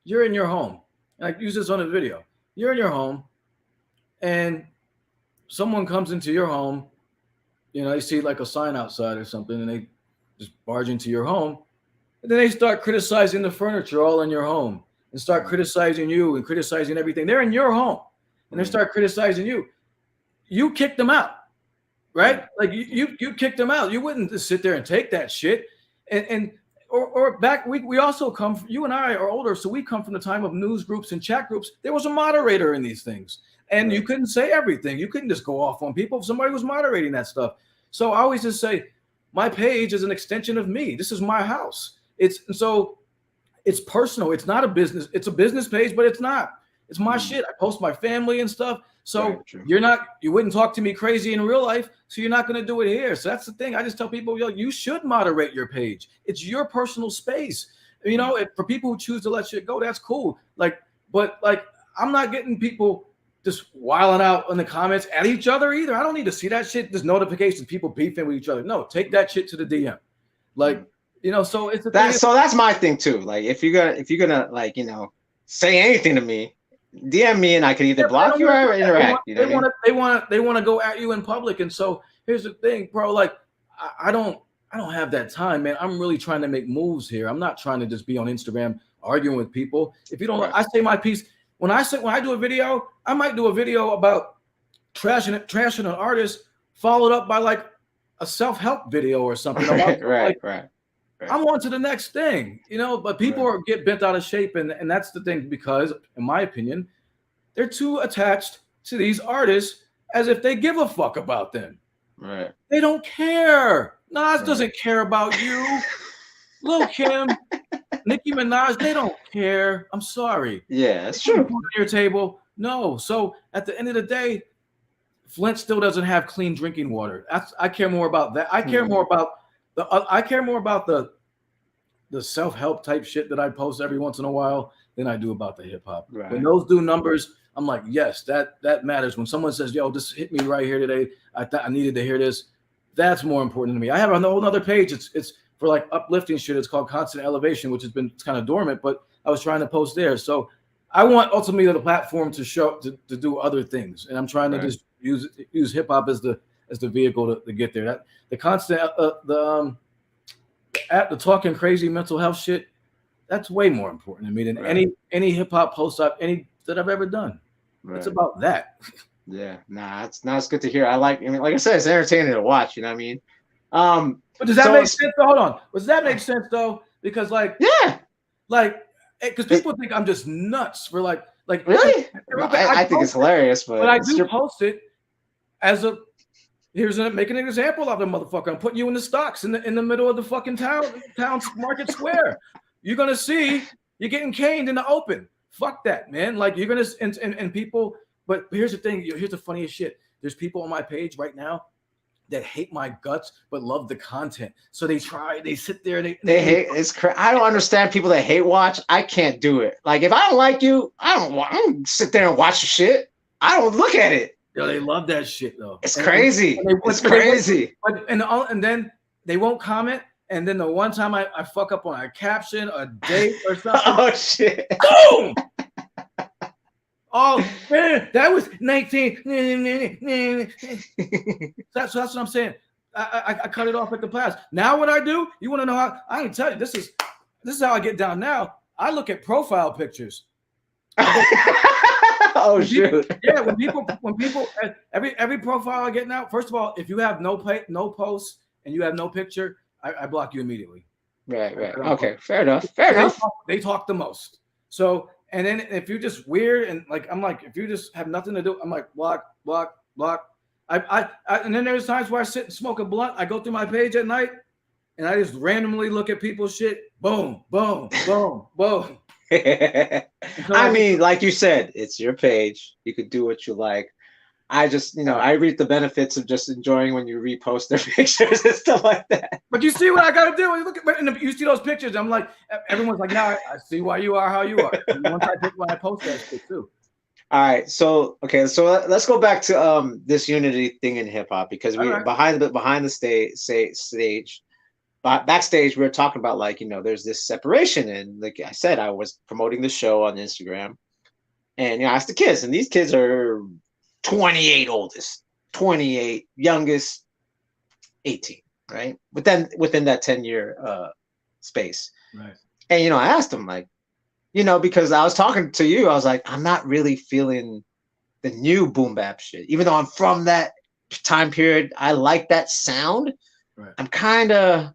You're in your home. And I use this on a video. You're in your home, and someone comes into your home. You see like a sign outside or something, and they just barge into your home. And then they start criticizing the furniture all in your home and start criticizing you and criticizing everything. They're in your home, and they start criticizing you. You kicked them out, right? Like you kicked them out. You wouldn't just sit there and take that shit. And or back, we also come, you and I are older, so we come from the time of news groups and chat groups. There was a moderator in these things, and you couldn't say everything. You couldn't just go off on people. Somebody was moderating that stuff. So I always just say, my page is an extension of me. This is my house. It's personal. It's not a business. It's a business page, but it's not. It's my shit. I post my family and stuff. So you wouldn't talk to me crazy in real life, so you're not going to do it here. So that's the thing. I just tell people, you should moderate your page. It's your personal space. You know, for people who choose to let shit go, that's cool. But I'm not getting people just wilding out in the comments at each other either. I don't need to see that shit. There's notifications, people beefing with each other. No, take that shit to the DM. So it's so that's my thing too. Like if you're gonna say anything to me, DM me and I can either block you or interact. They want to go at you in public. And so here's the thing, bro. Like I don't have that time, man. I'm really trying to make moves here. I'm not trying to just be on Instagram arguing with people. If you don't, I say my piece. When I do a video, I might do a video about trashing an artist, followed up by like a self-help video or something. Right. I'm on to the next thing, but people get bent out of shape. And that's the thing, because in my opinion, they're too attached to these artists as if they give a fuck about them. Right. They don't care. Nas doesn't care about you. Lil' Kim, Nicki Minaj, they don't care. I'm sorry. Yeah, that's true. On your table. No. So at the end of the day, Flint still doesn't have clean drinking water. I care more about that. I care more about the self-help type shit that I post every once in a while than I do about the hip hop. Right. When those do numbers, I'm like, yes, that matters. When someone says, yo, this hit me right here today, I needed to hear this, that's more important to me. I have a whole other page. It's for like uplifting shit. It's called Constant Elevation, which has been kind of dormant, but I was trying to post there. So I want ultimately the platform to do other things, and I'm trying to just use hip hop as the vehicle to get there. That the constant the talking crazy mental health shit, that's way more important to me than any hip hop post that I've ever done. Right. It's about that. Yeah, it's good to hear. Like I said, it's entertaining to watch. You know what I mean? But does that make sense? Hold on. Does that make sense though? Because because people think I'm just nuts for like really. I think it's hilarious, but I do post it as a making an example of the motherfucker. I'm putting you in the stocks in the middle of the fucking town market square. You're gonna see you're getting caned in the open. Fuck that, man. Like you're gonna and people. But here's the thing. Here's the funniest shit. There's people on my page right now that hate my guts but love the content. So they sit there. They hate. I don't understand people that hate watch. I can't do it. Like if I don't like you, I don't sit there and watch the shit. I don't look at it. Yo, they love that shit though. It's crazy. It's crazy. And then they won't comment. And then the one time I fuck up on a caption, a date or something. Oh shit. Boom! Oh man, that was 19. That's what I'm saying. I cut it off at the pass. Now what I do? You want to know how? I can tell you. This is how I get down now. I look at profile pictures. Oh shoot! When people every profile I get now. First of all, if you have no posts and you have no picture, I block you immediately. Right. Okay, fair enough. They talk the most. So. And then if you're just weird and I'm like, if you just have nothing to do, I'm like, block. And then there's times where I sit and smoke a blunt. I go through my page at night and I just randomly look at people's shit. Boom, boom, boom, boom. I mean, like you said, it's your page. You could do what you like. I just, I reap the benefits of just enjoying when you repost their pictures and stuff like that. But you see what I got to do? You look at, you see those pictures. I'm like, everyone's like, now I see why you are how you are. Once I post that shit too. All right, so let's go back to this unity thing in hip hop because behind the stage, backstage we were talking about there's this separation, and like I said, I was promoting the show on Instagram, and I asked the kids, and these kids are 28 oldest, 28 youngest, 18, right? But then within that 10-year space, right? And I asked them because I was talking to you, I was like, I'm not really feeling the new boom bap shit, even though I'm from that time period. I like that sound. Right. I'm kind of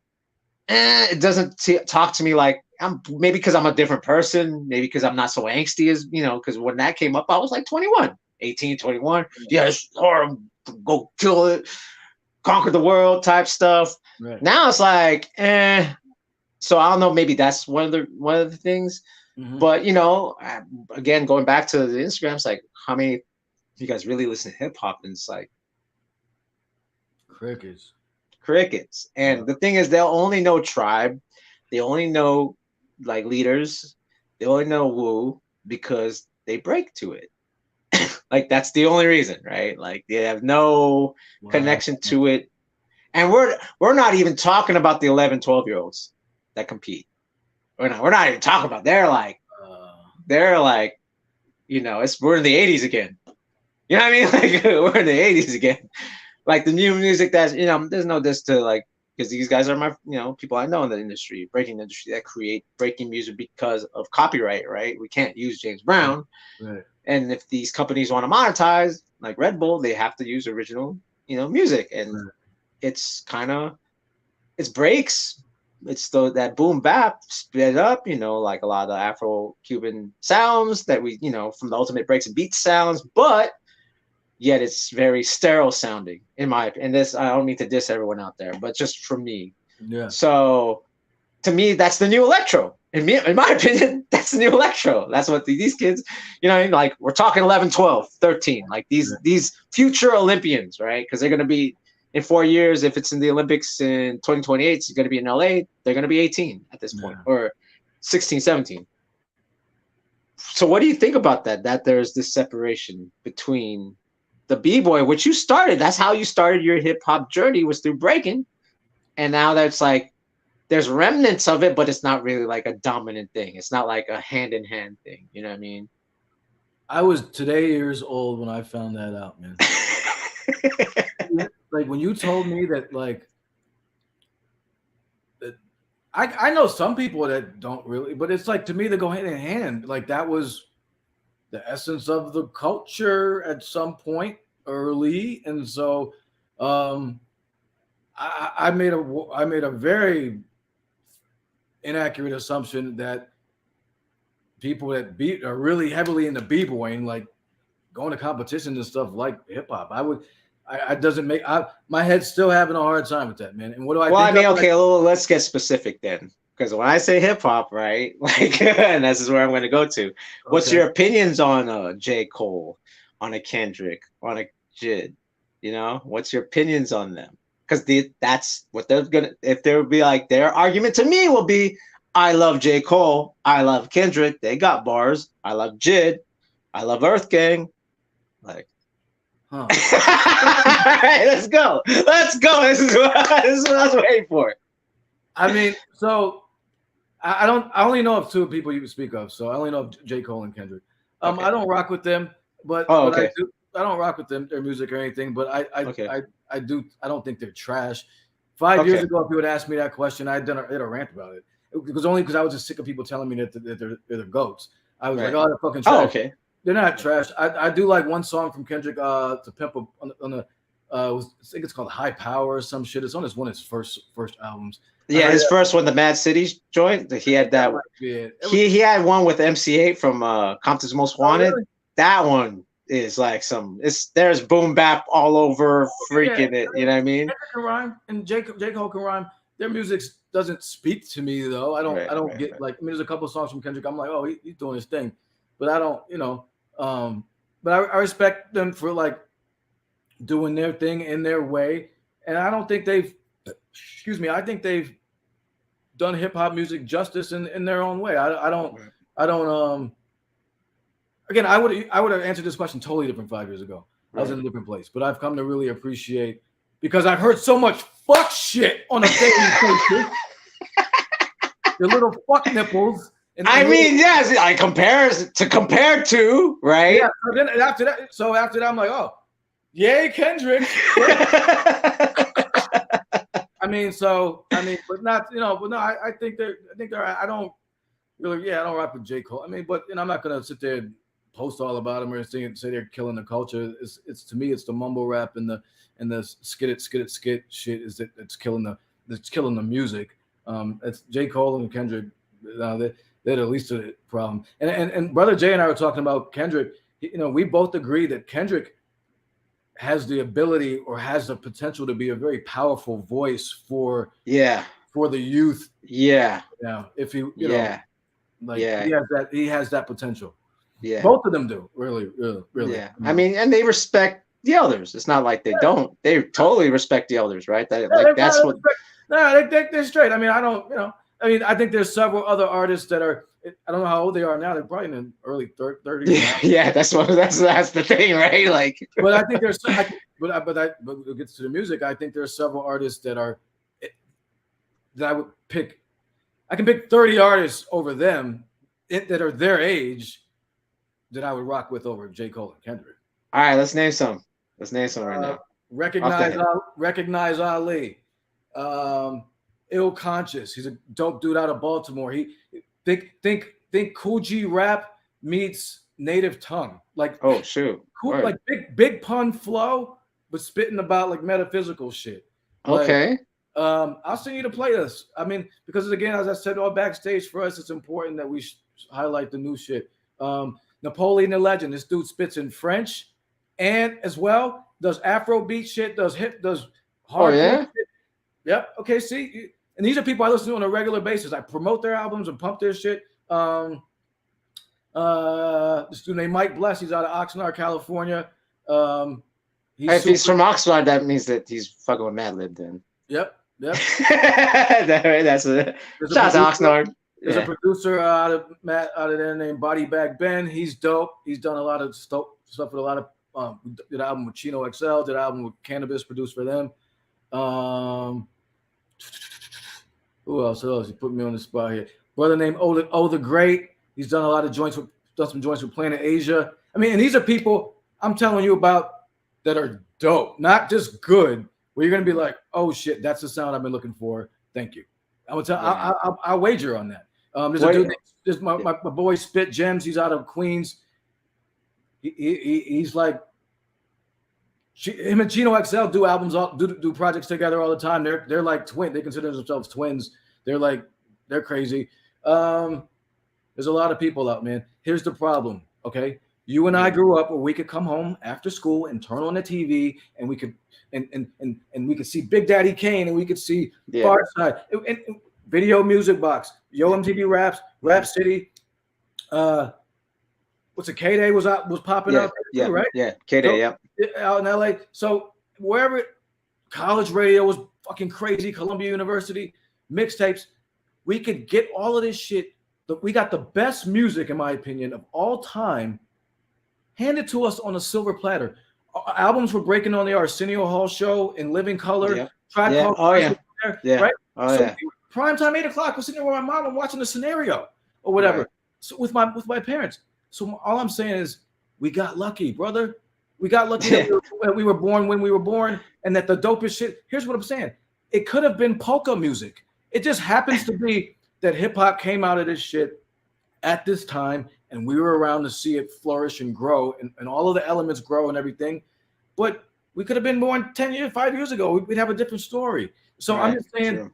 it doesn't talk to me like I'm maybe because I'm a different person, maybe because I'm not so angsty as because when that came up, I was like 21, 18, 21. Yeah, it's horrible. Go kill it, conquer the world type stuff. Right. Now it's like, So I don't know. Maybe that's one of the things. Mm-hmm. But again, going back to the Instagram, it's like, how many of you guys really listen to hip hop? And it's like crickets. And the thing is, they'll only know Tribe, they only know like leaders, they only know Wu because they break to it. Like that's the only reason, right? Like they have no connection to it. And we're not even talking about the 11, 12-year-olds that compete. We're not even talking about. They're like we're in the 80s again. You know what I mean? Like we're in the 80s again. Like the new music that's there's no diss to like, because these guys are my people I know in the industry, breaking industry, that create breaking music because of copyright, right? We can't use James Brown. Right. And if these companies want to monetize like Red Bull, they have to use original music. And it's breaks. It's that boom bap sped up, like a lot of the Afro-Cuban sounds that we, from the Ultimate Breaks and Beats sounds, but yet it's very sterile sounding in my opinion. And this, I don't mean to diss everyone out there, but just for me. Yeah. So to me, that's the new electro. In my opinion, that's the new electro. That's what these kids, like we're talking 11, 12, 13, like these future Olympians, right? Because they're going to be in 4 years. If it's in the Olympics in 2028, it's going to be in LA. They're going to be 18 at this point, or 16, 17. So what do you think about that? That there's this separation between the B-boy, which you started. That's how you started your hip hop journey, was through breaking. And now that's like, there's remnants of it, but it's not really like a dominant thing. It's not like a hand in hand thing. You know what I mean? I was today years old when I found that out, man. Like when you told me that, like, that I know some people that don't really, but it's like, to me, they go hand in hand. Like that was the essence of the culture at some point early. And so I made a very inaccurate assumption that people that are really heavily into b-boying, like going to competitions and stuff like hip hop. I doesn't make my head's still having a hard time with that, man. And what do I? Well, I mean, okay, let's get specific then, because when I say hip hop, right, like, and this is where I'm going to go to. What's your opinions on J. Cole, on a Kendrick, on a Jid? What's your opinions on them? Because that's what they're gonna. If there would be like, their argument to me will be, I love J. Cole, I love Kendrick, they got bars. I love Jid, I love Earth Gang, like. Huh. All right, let's go. This is what I was waiting for. I mean, so I only know of two people you can speak of. So I only know of J. Cole and Kendrick. Okay. I don't rock with them, but I don't rock with them, their music or anything. But I don't think they're trash. 5 years ago, if you would ask me that question, I did a rant about it. It was only because I was just sick of people telling me that they're the goats. I was like, oh, they're fucking trash. Oh, okay. They're not trash. I do like one song from Kendrick, to Pimp on the I think it's called High Power or some shit. It's on one of his first albums. Yeah, his first one, the Mad Cities joint. He had that. He had one with MC8 from Compton's Most Wanted. Oh, really? That one is like there's boom bap all over freaking it. You know what I mean? Kendrick can rhyme and J. Cole can rhyme. Their music doesn't speak to me though. I don't get like. I mean, there's a couple of songs from Kendrick. I'm like, oh, he's doing his thing, but I don't, but I respect them for like doing their thing in their way, and I don't think they've. I think they've done hip hop music justice in their own way. I don't. Again, I would have answered this question totally different 5 years ago. I was in a different place, but I've come to really appreciate, because I've heard so much fuck shit on a daily basis. The little fuck nipples. I mean, yes, I compare to, right? Yeah. So then after that, I'm like, oh, yay, Kendrick. But not, but no, I think they're, I don't rock with J. Cole. I mean, but I'm not gonna sit there and post all about them or say they're killing the culture. It's to me, it's the mumble rap and the skit shit it's killing the music. It's J. Cole and Kendrick. They're the least of the problem. And Brother Jay and I were talking about Kendrick. You know, we both agree that Kendrick has the ability or has the potential to be a very powerful voice for the youth. Yeah. Now, if you know, like he has that potential. Yeah. Both of them do. Really. Yeah. I mean, and they respect the elders. It's not like they don't. They totally respect the elders, right? That's what. No, they're straight. I mean, I don't. You know. I mean, I think there's several other artists that are. I don't know how old they are now. They're probably in the early 30s. Yeah, that's the thing, right? Like, but I think there's. But it gets to the music. I think there's several artists that are. That I would pick. I can pick 30 artists over them that are their age that I would rock with over J. Cole and Kendrick. All right, let's name some. Let's name some right now. Recognize Ali. Ill Conscious. He's a dope dude out of Baltimore. He think Coogee rap meets native tongue. Like, oh shoot. Cool, like big pun flow, but spitting about like metaphysical shit. Okay. Like, I'll send you the playlist. I mean, because again, as I said, all backstage for us, it's important that we highlight the new shit. Napoleon the Legend. This dude spits in French and as well does Afrobeat shit, does hard shit. Yep. Okay. See, and these are people I listen to on a regular basis. I promote their albums and pump their shit. This dude named Mike Bless. He's out of Oxnard, California. If he's from Oxnard, that means that he's fucking with Madlib then. Yep. That's a shout out to Oxnard. There's a producer out of there named Body Bag Ben. He's dope. He's done a lot of stuff with a lot of did an album with Chino XL, did an album with Cannabis, produced for them. Who else? He put me on the spot here. Brother named O the Great. He's done a lot of joints with Planet Asia. I mean, and these are people I'm telling you about that are dope, not just good. Where you're gonna be like, oh shit, that's the sound I've been looking for. Thank you. I would tell. I'll wager on that. There's a dude. There's my boy Spit Gems. He's out of Queens. He's like, him and Chino XL do albums, do projects together all the time. They're like twin. They consider themselves twins. They're crazy. There's a lot of people out, man. Here's the problem. Okay, you and I grew up where we could come home after school and turn on the TV, and we could and we could see Big Daddy Kane, and we could see Farside, and Video Music Box, Yo MTV Raps, Rap City. What's it? K-Day was popping up, too, right? Yeah, K-Day, out in LA. So wherever college radio was fucking crazy, Columbia University, mixtapes, we could get all of this shit. We got the best music, in my opinion, of all time, handed to us on a silver platter. Albums were breaking on the Arsenio Hall show in living color. Right? Primetime 8 o'clock. We're sitting there with my mom and watching the Scenario or whatever. Right. So with my parents. So all I'm saying is we got lucky, brother. We got lucky that we were born when we were born, and that the dopest shit. Here's what I'm saying. It could have been polka music. It just happens to be that hip hop came out of this shit at this time, and we were around to see it flourish and grow, and all of the elements grow and everything. But we could have been born 5 years ago. We'd have a different story. So I'm just saying,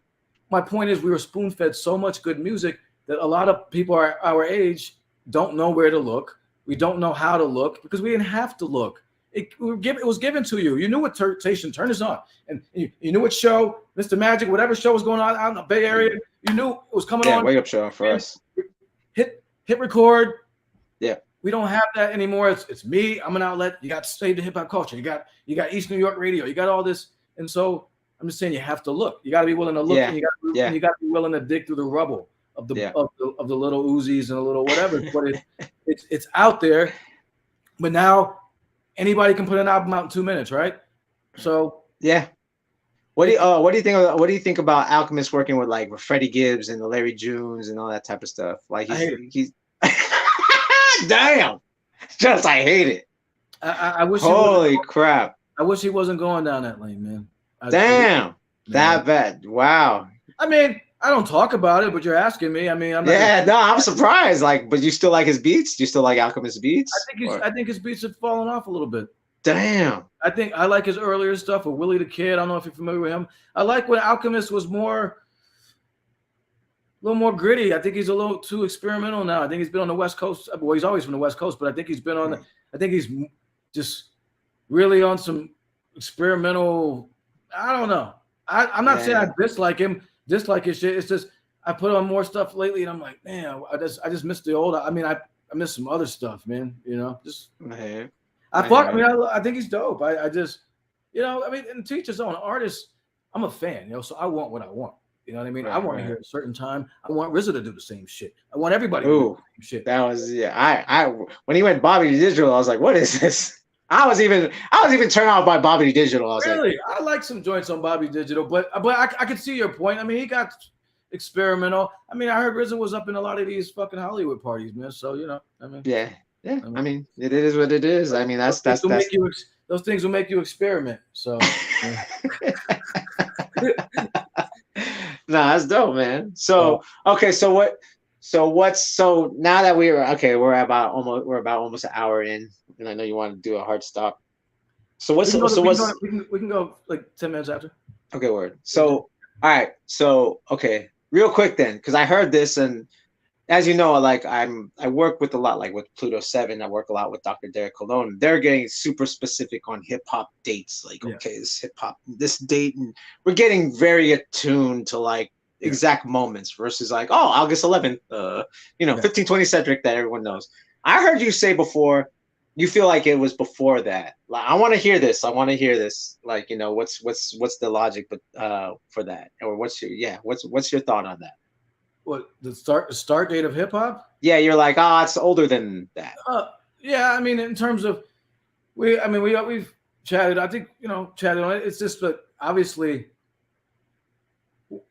my point is we were spoon-fed so much good music that a lot of people our age don't know where to look. We don't know how to look because we didn't have to look. It was given to you. You knew what station, turn this on. And you knew what show, Mr. Magic, whatever show was going on out in the Bay Area, you knew it was coming on. Wake up show for us. Hit record. Yeah. We don't have that anymore. It's me. I'm an outlet. You got Save the Hip Hop Culture. You got East New York Radio. You got all this. And so I'm just saying you have to look. You got to be willing to look. And you got to be willing to dig through the rubble of the little Uzis and the little whatever. But it's out there. But now anybody can put an album out in 2 minutes, right? So What do you think about Alchemist working with Freddie Gibbs and the Larry Junes and all that type of stuff? Like he's damn, I hate it. I wish. Holy crap! I wish he wasn't going down that lane, man. Damn, that bad. Wow. I mean, I don't talk about it, but you're asking me. I mean, I'm surprised. But you still like his beats? Do you still like Alchemist beats? I think his beats have fallen off a little bit. Damn. I like his earlier stuff with Willie the Kid. I don't know if you're familiar with him. I like when Alchemist was more. little more gritty. I think he's a little too experimental now. I think he's been on the West Coast. Well, he's always from the West Coast, but I think he's been on. I think he's just really on some experimental. I don't know. I'm not saying I dislike him, dislike his shit. It's just I put on more stuff lately, and I'm like, man, I just miss the old. I mean, I miss some other stuff, man. You know, just I think he's dope. I just, you know, I mean, and teach his own. Artist, I'm a fan, you know, so I want what I want. You know what I mean? I want to hear at a certain time. I want RZA to do the same shit. I want everybody to do the same shit. That was I when he went Bobby Digital, I was like, what is this? I was even turned off by Bobby Digital. I was really, I like some joints on Bobby Digital, but I can see your point. I mean, he got experimental. I mean, I heard RZA was up in a lot of these fucking Hollywood parties, man. So you know, I mean, yeah. I mean, it is what it is. I mean, that's those things will make you experiment. So. Nah, that's dope, man. So okay, so now that we're about almost an hour in, and I know you want to do a hard stop. So we can go like 10 minutes after. Okay, word. So all right, so okay, real quick then, because I heard this, and as you know, like I work with a lot, like with Pluto 7, I work a lot with Dr. Derek Colon. They're getting super specific on hip hop dates. Like, okay, this hip hop, this date, and we're getting very attuned to like exact moments versus like, oh, August 11th, 1520 Cedric that everyone knows. I heard you say before, you feel like it was before that. Like, I want to hear this. Like, you know, what's the logic, but for that, or what's your thought on that? What, the start date of hip hop? Yeah, you're like, oh, it's older than that. Yeah, I mean, in terms of we've chatted. I think chatted on it. It's just that obviously,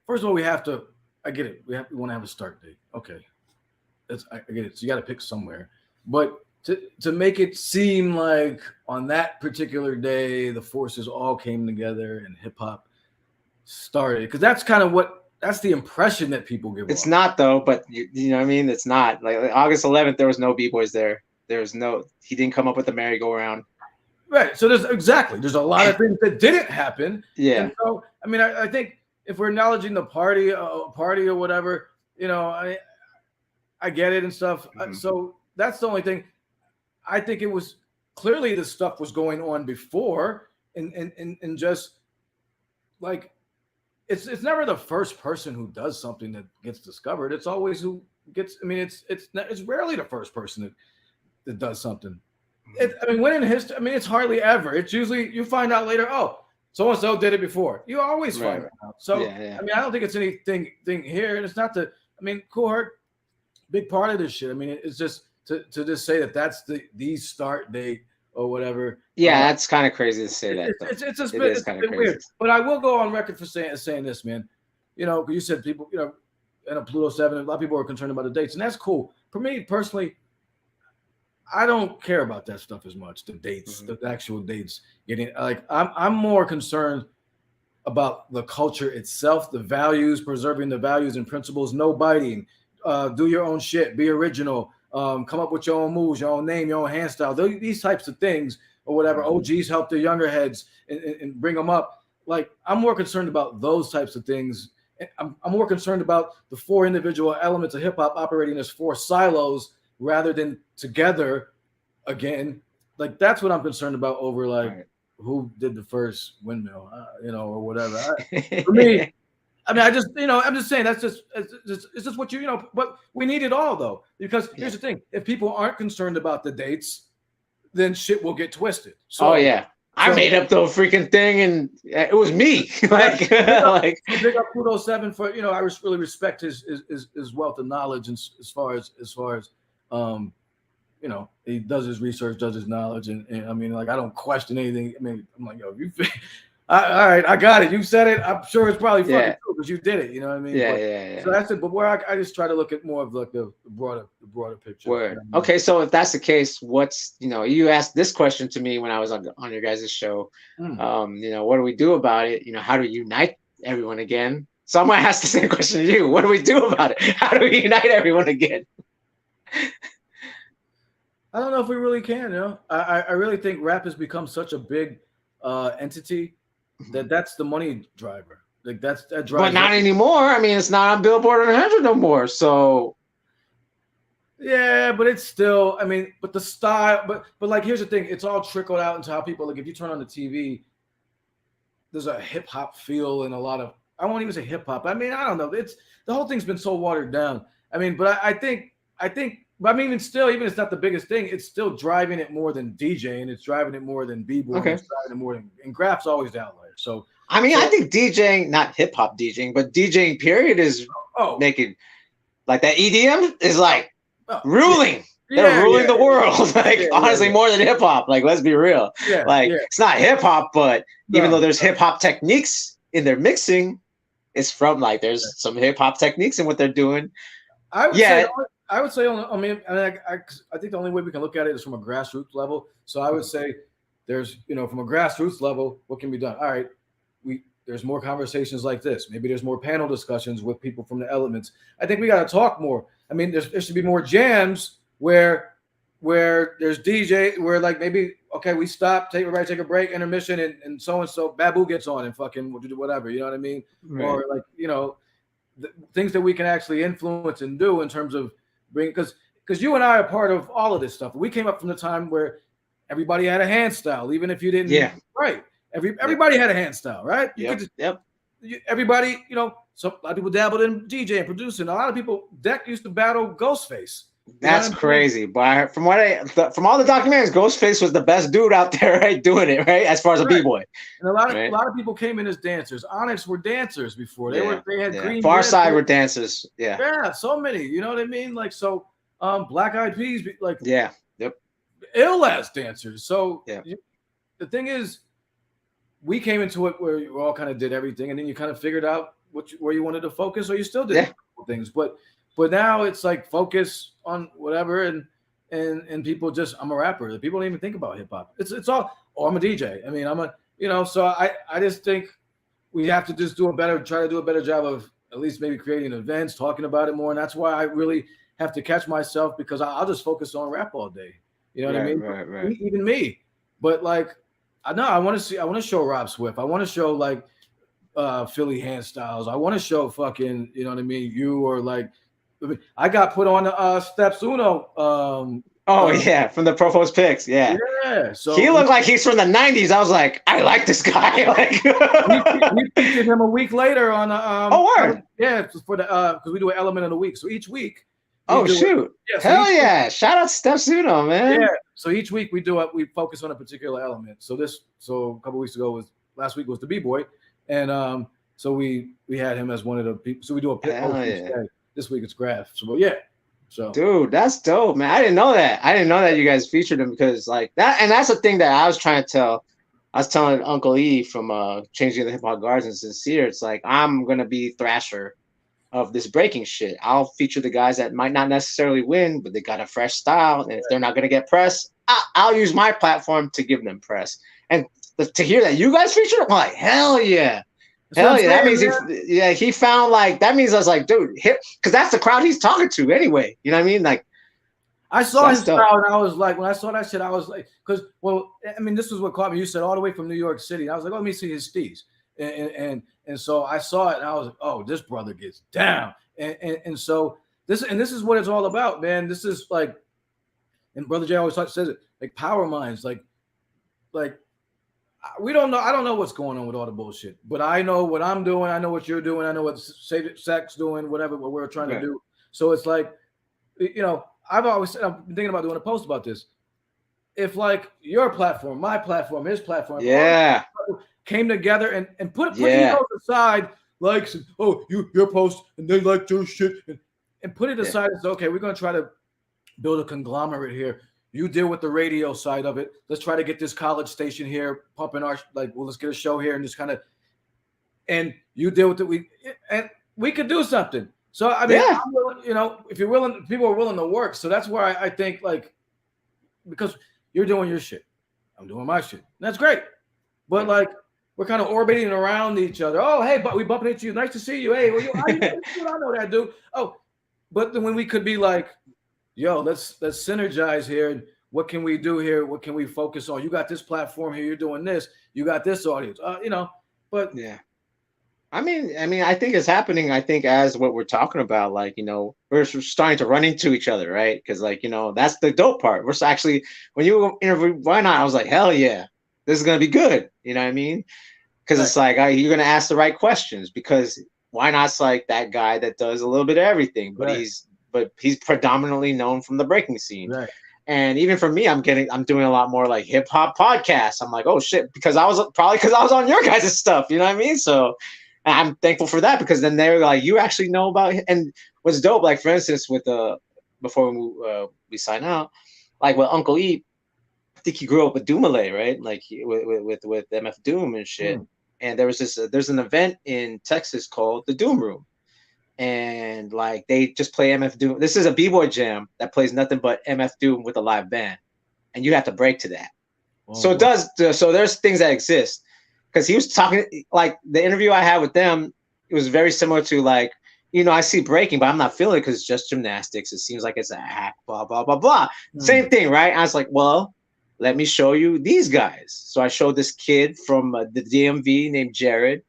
first of all, we have to. I get it. We want to have a start date. Okay, I get it. So you got to pick somewhere, but to make it seem like on that particular day the forces all came together and hip hop started, because that's kind of that's the impression that people give. It's not though, but you know what I mean? It's not. Like August 11th, there was no B-boys there. He didn't come up with the merry-go-round. Right. So there's a lot of things that didn't happen. Yeah. And so, I mean, I think if we're acknowledging the party or whatever, you know, I get it and stuff. Mm-hmm. So that's the only thing. I think it was clearly the stuff was going on before and just like, it's never the first person who does something that gets discovered. It's always who gets. I mean, it's rarely the first person that does something. When in history, I mean, it's hardly ever. It's usually you find out later. Oh, so and so did it before. You always find it out. So I mean, I don't think it's anything here, and it's not the. I mean, Kool Herc, big part of this shit. I mean, it's just to just say that that's the start date or whatever. Yeah, that's kind of crazy to say that. It's kind of weird. But I will go on record for saying this, man. You know, you said people, you know, in a Pluto 7, a lot of people are concerned about the dates, and that's cool. For me personally, I don't care about that stuff as much. The dates, the actual dates. I'm more concerned about the culture itself, the values, preserving the values and principles. No biting. Do your own shit. Be original. Come up with your own moves, your own name, your own hand style. These types of things or whatever. OGs help the younger heads and bring them up. Like, I'm more concerned about those types of things. I'm more concerned about the 4 individual elements of hip hop operating as 4 silos rather than together again. Like, that's what I'm concerned about over like who did the first windmill, or whatever. For me, I mean, I'm just saying it's just what but we need it all though, because here's the thing: if people aren't concerned about the dates, then shit will get twisted. So, I made up the freaking thing, and it was me. Big up Pluto 7 for I really respect his wealth of knowledge, and as far as he does his research, does his knowledge, and I mean, like, I don't question anything. I mean, I'm like, yo, all right, I got it. You said it. I'm sure it's probably fucking true because you did it. You know what I mean? Yeah. So that's it. But where I just try to look at more of like the broader picture. Word. You know what I mean? Okay, so if that's the case, what's you asked this question to me when I was on your guys' show. What do we do about it? How do we unite everyone again? So I'm gonna ask the same question to you. What do we do about it? How do we unite everyone again? I don't know if we really can. I really think rap has become such a big entity that's the money driver. Like that drives. But not anymore. I mean, it's not on Billboard 100 no more. So yeah, but it's still. I mean, but the style. But like, here's the thing. It's all trickled out into how people like. If you turn on the TV, there's a hip hop feel and a lot of. I won't even say hip hop. I mean, I don't know. It's the whole thing's been so watered down. I mean, but I think. But I mean, even still, even it's not the biggest thing. It's still driving it more than DJing. It's driving it more than b-boy. Okay. It's driving it more than. And Graph's always the outlier. So. I mean, I think DJing, not hip hop DJing, but DJing period is making like that EDM is like ruling. Yeah. They're ruling the world. Like honestly, more than hip hop. Like let's be real. Yeah, like it's not hip hop, but even though there's hip hop techniques in their mixing, it's from like there's some hip hop techniques in what they're doing. I would say. I mean, I think the only way we can look at it is from a grassroots level. So I would say there's from a grassroots level, what can be done? All right. There's more conversations like this. Maybe there's more panel discussions with people from the elements. I think we got to talk more. I mean, there should be more jams where there's DJ, where like maybe, okay, we stop, everybody take a break, intermission, and so Babu gets on and fucking we'll do whatever, you know what I mean? Right. Or like, things that we can actually influence and do in terms of bring, because you and I are part of all of this stuff. We came up from the time where everybody had a hand style, even if you didn't. Right. Everybody had a hand style, right? Everybody, so a lot of people dabbled in DJ and producing. A lot of people, Deck used to battle Ghostface. That's crazy. But from all the documentaries, Ghostface was the best dude out there, right? Doing it, right? As far as a b-boy. And a lot of people came in as dancers. Onyx were dancers before. They had green. Far Side were dancers. Yeah. Yeah, so many. You know what I mean? Like so, Black Eyed Peas, like ill ass dancers. So the thing is. We came into it where you all kind of did everything, and then you kind of figured out where you wanted to focus, or you still did things. But now it's like focus on whatever, and people just I'm a rapper. People don't even think about hip hop. It's all I'm a DJ. I mean I'm a So I just think we have to just try to do a better job of at least maybe creating events, talking about it more, and that's why I really have to catch myself because I'll just focus on rap all day. You know what I mean? Right. Even me, but like. I want to show Rob Swift. I want to show like Philly hand styles. I want to show fucking, you know what I mean? You or like, I got put on the Steps Uno. From the Profo's Picks. Yeah. So he looked like he's from the 90s. I was like, I like this guy. Like we featured him a week later on word. For the because we do an element of the week. So each week. Shoot. Hell yeah. Shout out Steps Uno, man. Yeah. So each week we focus on a particular element. So a couple weeks ago last week was the B-boy. And so we had him as one of the people. So we do a pit post. This week it's Graph. So dude, that's dope, man. I didn't know that you guys featured him because like that, and that's the thing that I was trying to tell. I was telling Uncle E from Changing the Hip Hop Guards and Sincere, it's like I'm gonna be Thrasher of this breaking shit. I'll feature the guys that might not necessarily win, but they got a fresh style. And if they're not going to get press, I'll use my platform to give them press. And to hear that you guys featured, I'm like, hell yeah. Hell yeah. That means he found like, that means I was like, dude, because that's the crowd he's talking to anyway. You know what I mean? Like, I saw his style and I was like, when I saw that shit, I was like, because, this is what caught me. You said all the way from New York City. I was like, let me see his steez. And so I saw it and I was like, oh, this brother gets down. And so this is what it's all about, man. This is like, and Brother Jay always says it, like power minds, like we don't know. I don't know what's going on with all the bullshit, but I know what I'm doing. I know what you're doing. I know what Sec's doing, whatever, what we're trying to do. So it's like, I've always said, I'm thinking about doing a post about this. If like your platform, my platform, his platform, came together and put those aside, like, your post and they like your shit and put it aside and say, okay, we're gonna try to build a conglomerate here. You deal with the radio side of it. Let's try to get this college station here pumping our let's get a show here and just kind of, and you deal with it. We could do something. So I mean, I'm willing, if you're willing, people are willing to work. So that's where I think like, because you're doing your shit, I'm doing my shit. That's great, but like we're kind of orbiting around each other. Oh, hey, but we bumping into you. Nice to see you. Hey, how you doing? I know that dude. Oh, but then when we could be like, yo, let's synergize here. And what can we do here? What can we focus on? You got this platform here. You're doing this. You got this audience. But I mean, I think it's happening. I think as what we're talking about, like, we're starting to run into each other, right? Because, like, that's the dope part. We're actually, when you interview Why Not, I was like, hell yeah, this is gonna be good. You know what I mean? Because Right. it's like you're gonna ask the right questions. Because Why Not's like that guy that does a little bit of everything, but Right. he's predominantly known from the breaking scene. Right. And even for me, I'm doing a lot more like hip hop podcasts. I'm like, oh shit, because I was on your guys' stuff. You know what I mean? So I'm thankful for that, because then they're like, you actually know about it. And what's dope, like for instance, with before we sign out, like with Uncle E, I think he grew up with Doomalay, right? Like with MF Doom and shit. Mm. And there's an event in Texas called the Doom Room, and like they just play MF Doom. This is a b-boy jam that plays nothing but MF Doom with a live band, and you have to break to that. Oh, So it boy. does. So there's things that exist, because he was talking, like the interview I had with them. It was very similar to like, I see breaking, but I'm not feeling it because it's just gymnastics. It seems like it's a hack, blah blah blah blah. Mm. Same thing, right? I was like, well, let me show you these guys. So I showed this kid from the DMV named Jared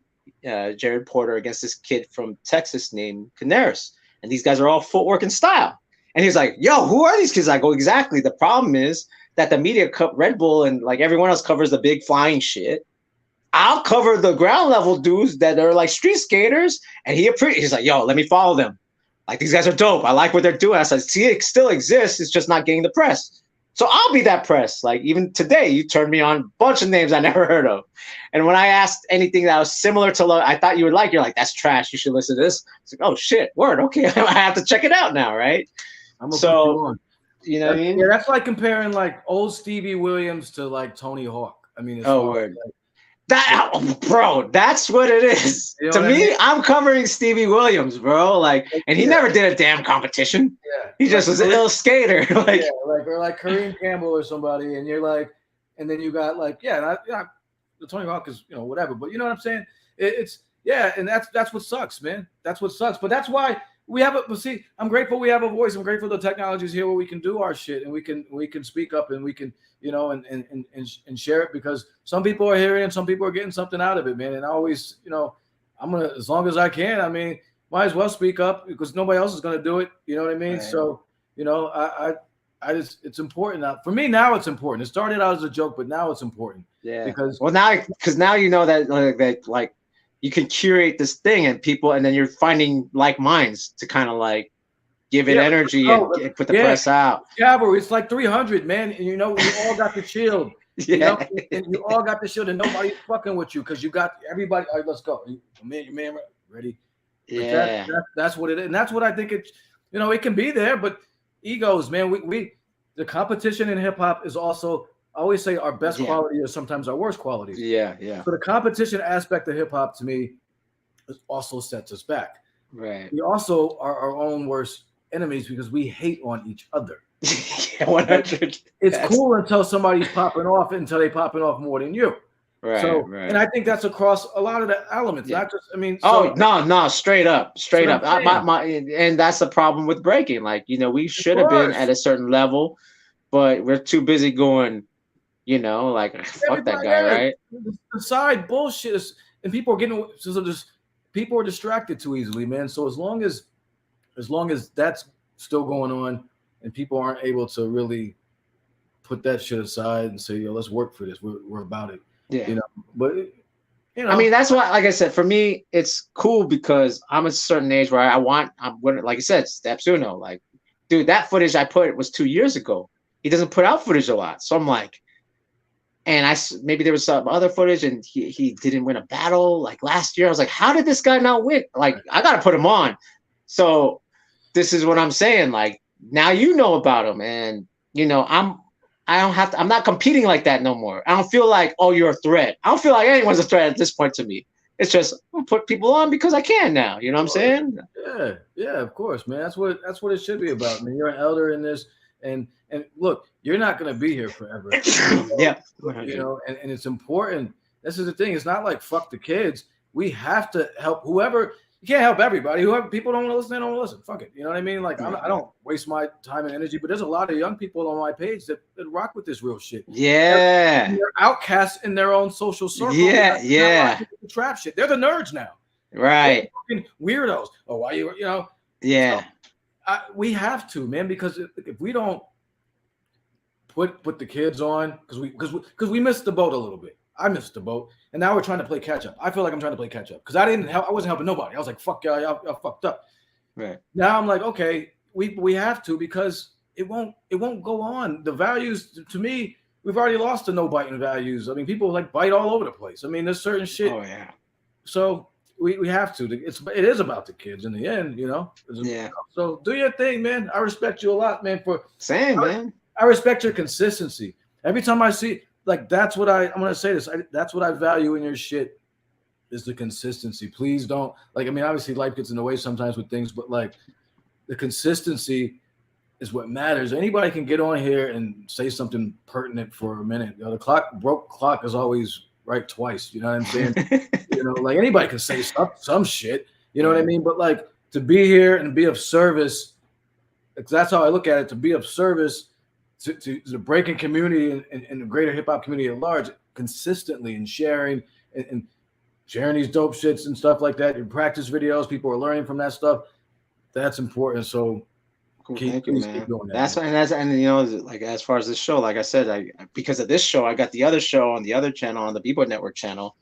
Porter, against this kid from Texas named Canaris. And these guys are all footwork and style. And he's like, yo, who are these kids? I go, exactly. The problem is that the media Red Bull and like everyone else covers the big flying shit. I'll cover the ground level dudes that are like street skaters. And he's like, yo, let me follow them. Like, these guys are dope. I like what they're doing. I said, see, it still exists. It's just not getting the press. So I'll be that press. Like, even today, you turned me on a bunch of names I never heard of. And when I asked anything that was similar to I thought you would like, you're like, that's trash. You should listen to this. It's like, oh shit, word. Okay, I have to check it out now, right? I'm gonna put you So, on. you know what I mean? Yeah, that's like comparing like old Stevie Williams to like Tony Hawk. I mean, as Oh, far as word. like, Bro, that's what it is. you know To what I me, mean? I'm covering Stevie Williams, bro. Like, and he Yeah, never did a damn competition. yeah. He just Like was an ill skater. yeah, Like, like or like Kareem Campbell or somebody, and you're like, and then you got like, the Tony Hawk is whatever, but you know what I'm saying? It's yeah, and that's what sucks, man. That's what sucks. But that's why we have a. But see, I'm grateful we have a voice. I'm grateful the technology's here where we can do our shit and we can speak up and we can and share it, because some people are hearing and some people are getting something out of it, man. And I always I'm gonna, as long as I can. I mean, might as well speak up because nobody else is gonna do it. You know what I mean? right. So I just, it's important now. For me now, it's important. It started out as a joke, but now it's important. Yeah. Because now you know that like you can curate this thing and people, and then you're finding like minds to kind of like give it energy and put the press out. Cavalry, it's like 300, man. And we all got the shield. Yeah. And you all got the shield, and nobody's fucking with you because you got everybody. All right, let's go. Man, ready? Yeah. That's what it is, and that's what I think it. It can be there, but egos, man. We the competition in hip hop is also. I always say our best quality is sometimes our worst qualities. Yeah. So the competition aspect of hip hop to me also sets us back. Right. We also are our own worst enemies because we hate on each other. Yeah, 100. It's cool until somebody's popping off, until they popping off more than you. Right. Right. And I think that's across a lot of the elements. Yeah. Not just, I mean. No, straight up. And that's the problem with breaking. Like, we should have been at a certain level, but we're too busy going, like, fuck that guy, right? The side bullshit is, and people are getting, people are distracted too easily, man. So as long as that's still going on and people aren't able to really put that shit aside and say, yo, let's work for this. We're about it. Yeah. But I mean, that's why, like I said, for me, it's cool because I'm at a certain age where I'm like I said, Steps Uno. Like, dude, that footage I put was 2 years ago. He doesn't put out footage a lot. So I'm like, and maybe there was some other footage and he didn't win a battle like last year. I was like, how did this guy not win? Like, I got to put him on. So this is what I'm saying. Like, now you know about him, and I'm not competing like that no more. I don't feel like, oh, you're a threat. I don't feel like anyone's a threat at this point to me. It's just I'm put people on because I can now. You know what I'm saying? Yeah, of course, man. That's what it should be about. I mean, you're an elder in this, and look, you're not going to be here forever. Yeah, and it's important. This is the thing. It's not like fuck the kids. We have to help whoever. You can't help everybody. Whoever people don't want to listen, they don't want to listen. Fuck it. You know what I mean? Like, I don't waste my time and energy, but there's a lot of young people on my page that rock with this real shit. Yeah. They're outcasts in their own social circle. Yeah. The trap shit. They're the nerds now. Right. Weirdos. Oh, why you know? Yeah. So, we have to, man, because if we don't put the kids on, because we missed the boat a little bit. I missed the boat, and now we're trying to play catch up. I feel like I'm trying to play catch up because I wasn't helping nobody. I was like, fuck y'all fucked up. Right. Now I'm like, okay, we have to, because it won't go on. The values, to me, we've already lost the no biting values. I mean, people like bite all over the place. I mean, there's certain shit. Oh yeah. So we have to. It is about the kids in the end, you know. Yeah. So do your thing, man. I respect you a lot, man. Man. I respect your consistency. Every time I see, like, that's what I'm gonna say this. That's what I value in your shit, is the consistency. Please don't, like, I mean, obviously life gets in the way sometimes with things, but like the consistency is what matters. Anybody can get on here and say something pertinent for a minute. You know, the broke clock is always right twice. You know what I'm saying? You know, like anybody can say some shit. You know what I mean? But like, to be here and be of service, because that's how I look at it. To be of service to the breaking community and the greater hip hop community at large, consistently, and sharing and sharing these dope shits and stuff like that. Your practice videos, people are learning from that stuff. That's important. So cool. Thank you, man. And you know, like, as far as this show, like I said, because of this show, I got the other show on the other channel, on the B-Boy Network channel,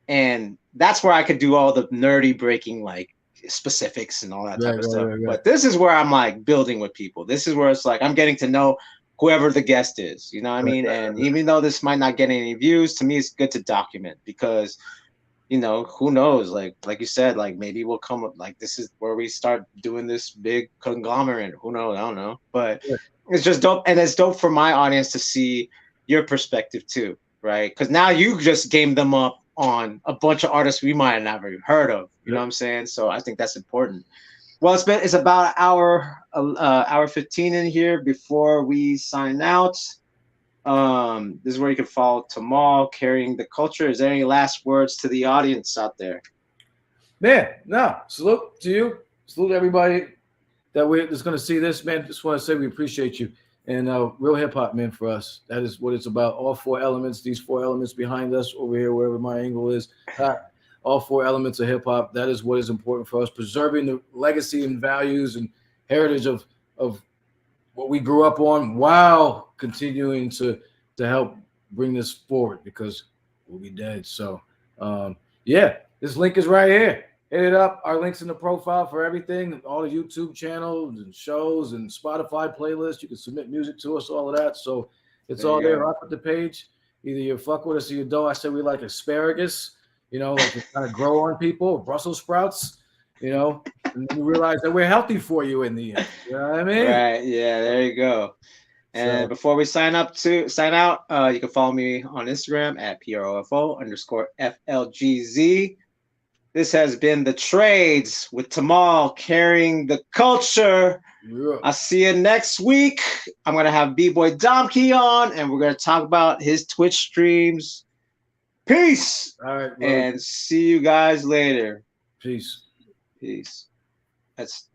and that's where I could do all the nerdy breaking, like, specifics and all that type of stuff. Right. But this is where I'm like building with people. This is where it's like I'm getting to know whoever the guest is. You know what I mean? And even though this might not get any views, to me it's good to document, because, you know, who knows? Like you said, like maybe we'll come up, like this is where we start doing this big conglomerate. Who knows? I don't know. But it's just dope, and it's dope for my audience to see your perspective too, right? Because now you just gamed them up on a bunch of artists we might have never heard of. You know what I'm saying? So I think that's important. Well, it's about an hour 15 in here before we sign out. This is where you can follow Tamal, Carrying the Culture. Is there any last words to the audience out there? Man, no. Salute to you. Salute to everybody that's going to see this, man. Just want to say we appreciate you. And real hip hop, man, for us. That is what it's about. All four elements, these four elements behind us over here, wherever my angle is. All four elements of hip hop. That is what is important for us. Preserving the legacy and values and heritage of what we grew up on, while continuing to help bring this forward, because we'll be dead. So, yeah, this link is right here. Hit it up. Our link's in the profile for everything, all the YouTube channels and shows and Spotify playlists. You can submit music to us, all of that. So it's all there. Rock with the page. Either you fuck with us or you don't. I say we like asparagus, you know, like to kind of grow on people, Brussels sprouts, you know, and then you realize that we're healthy for you in the end. You know what I mean? Right. Yeah, there you go. And before we sign out, you can follow me on Instagram at PROFO_FLGZ. This has been The Trades with Tamal, Carrying the Culture. Yeah. I'll see you next week. I'm going to have B-Boy Domkey on, and we're going to talk about his Twitch streams. Peace. All right. And see you guys later. Peace. That's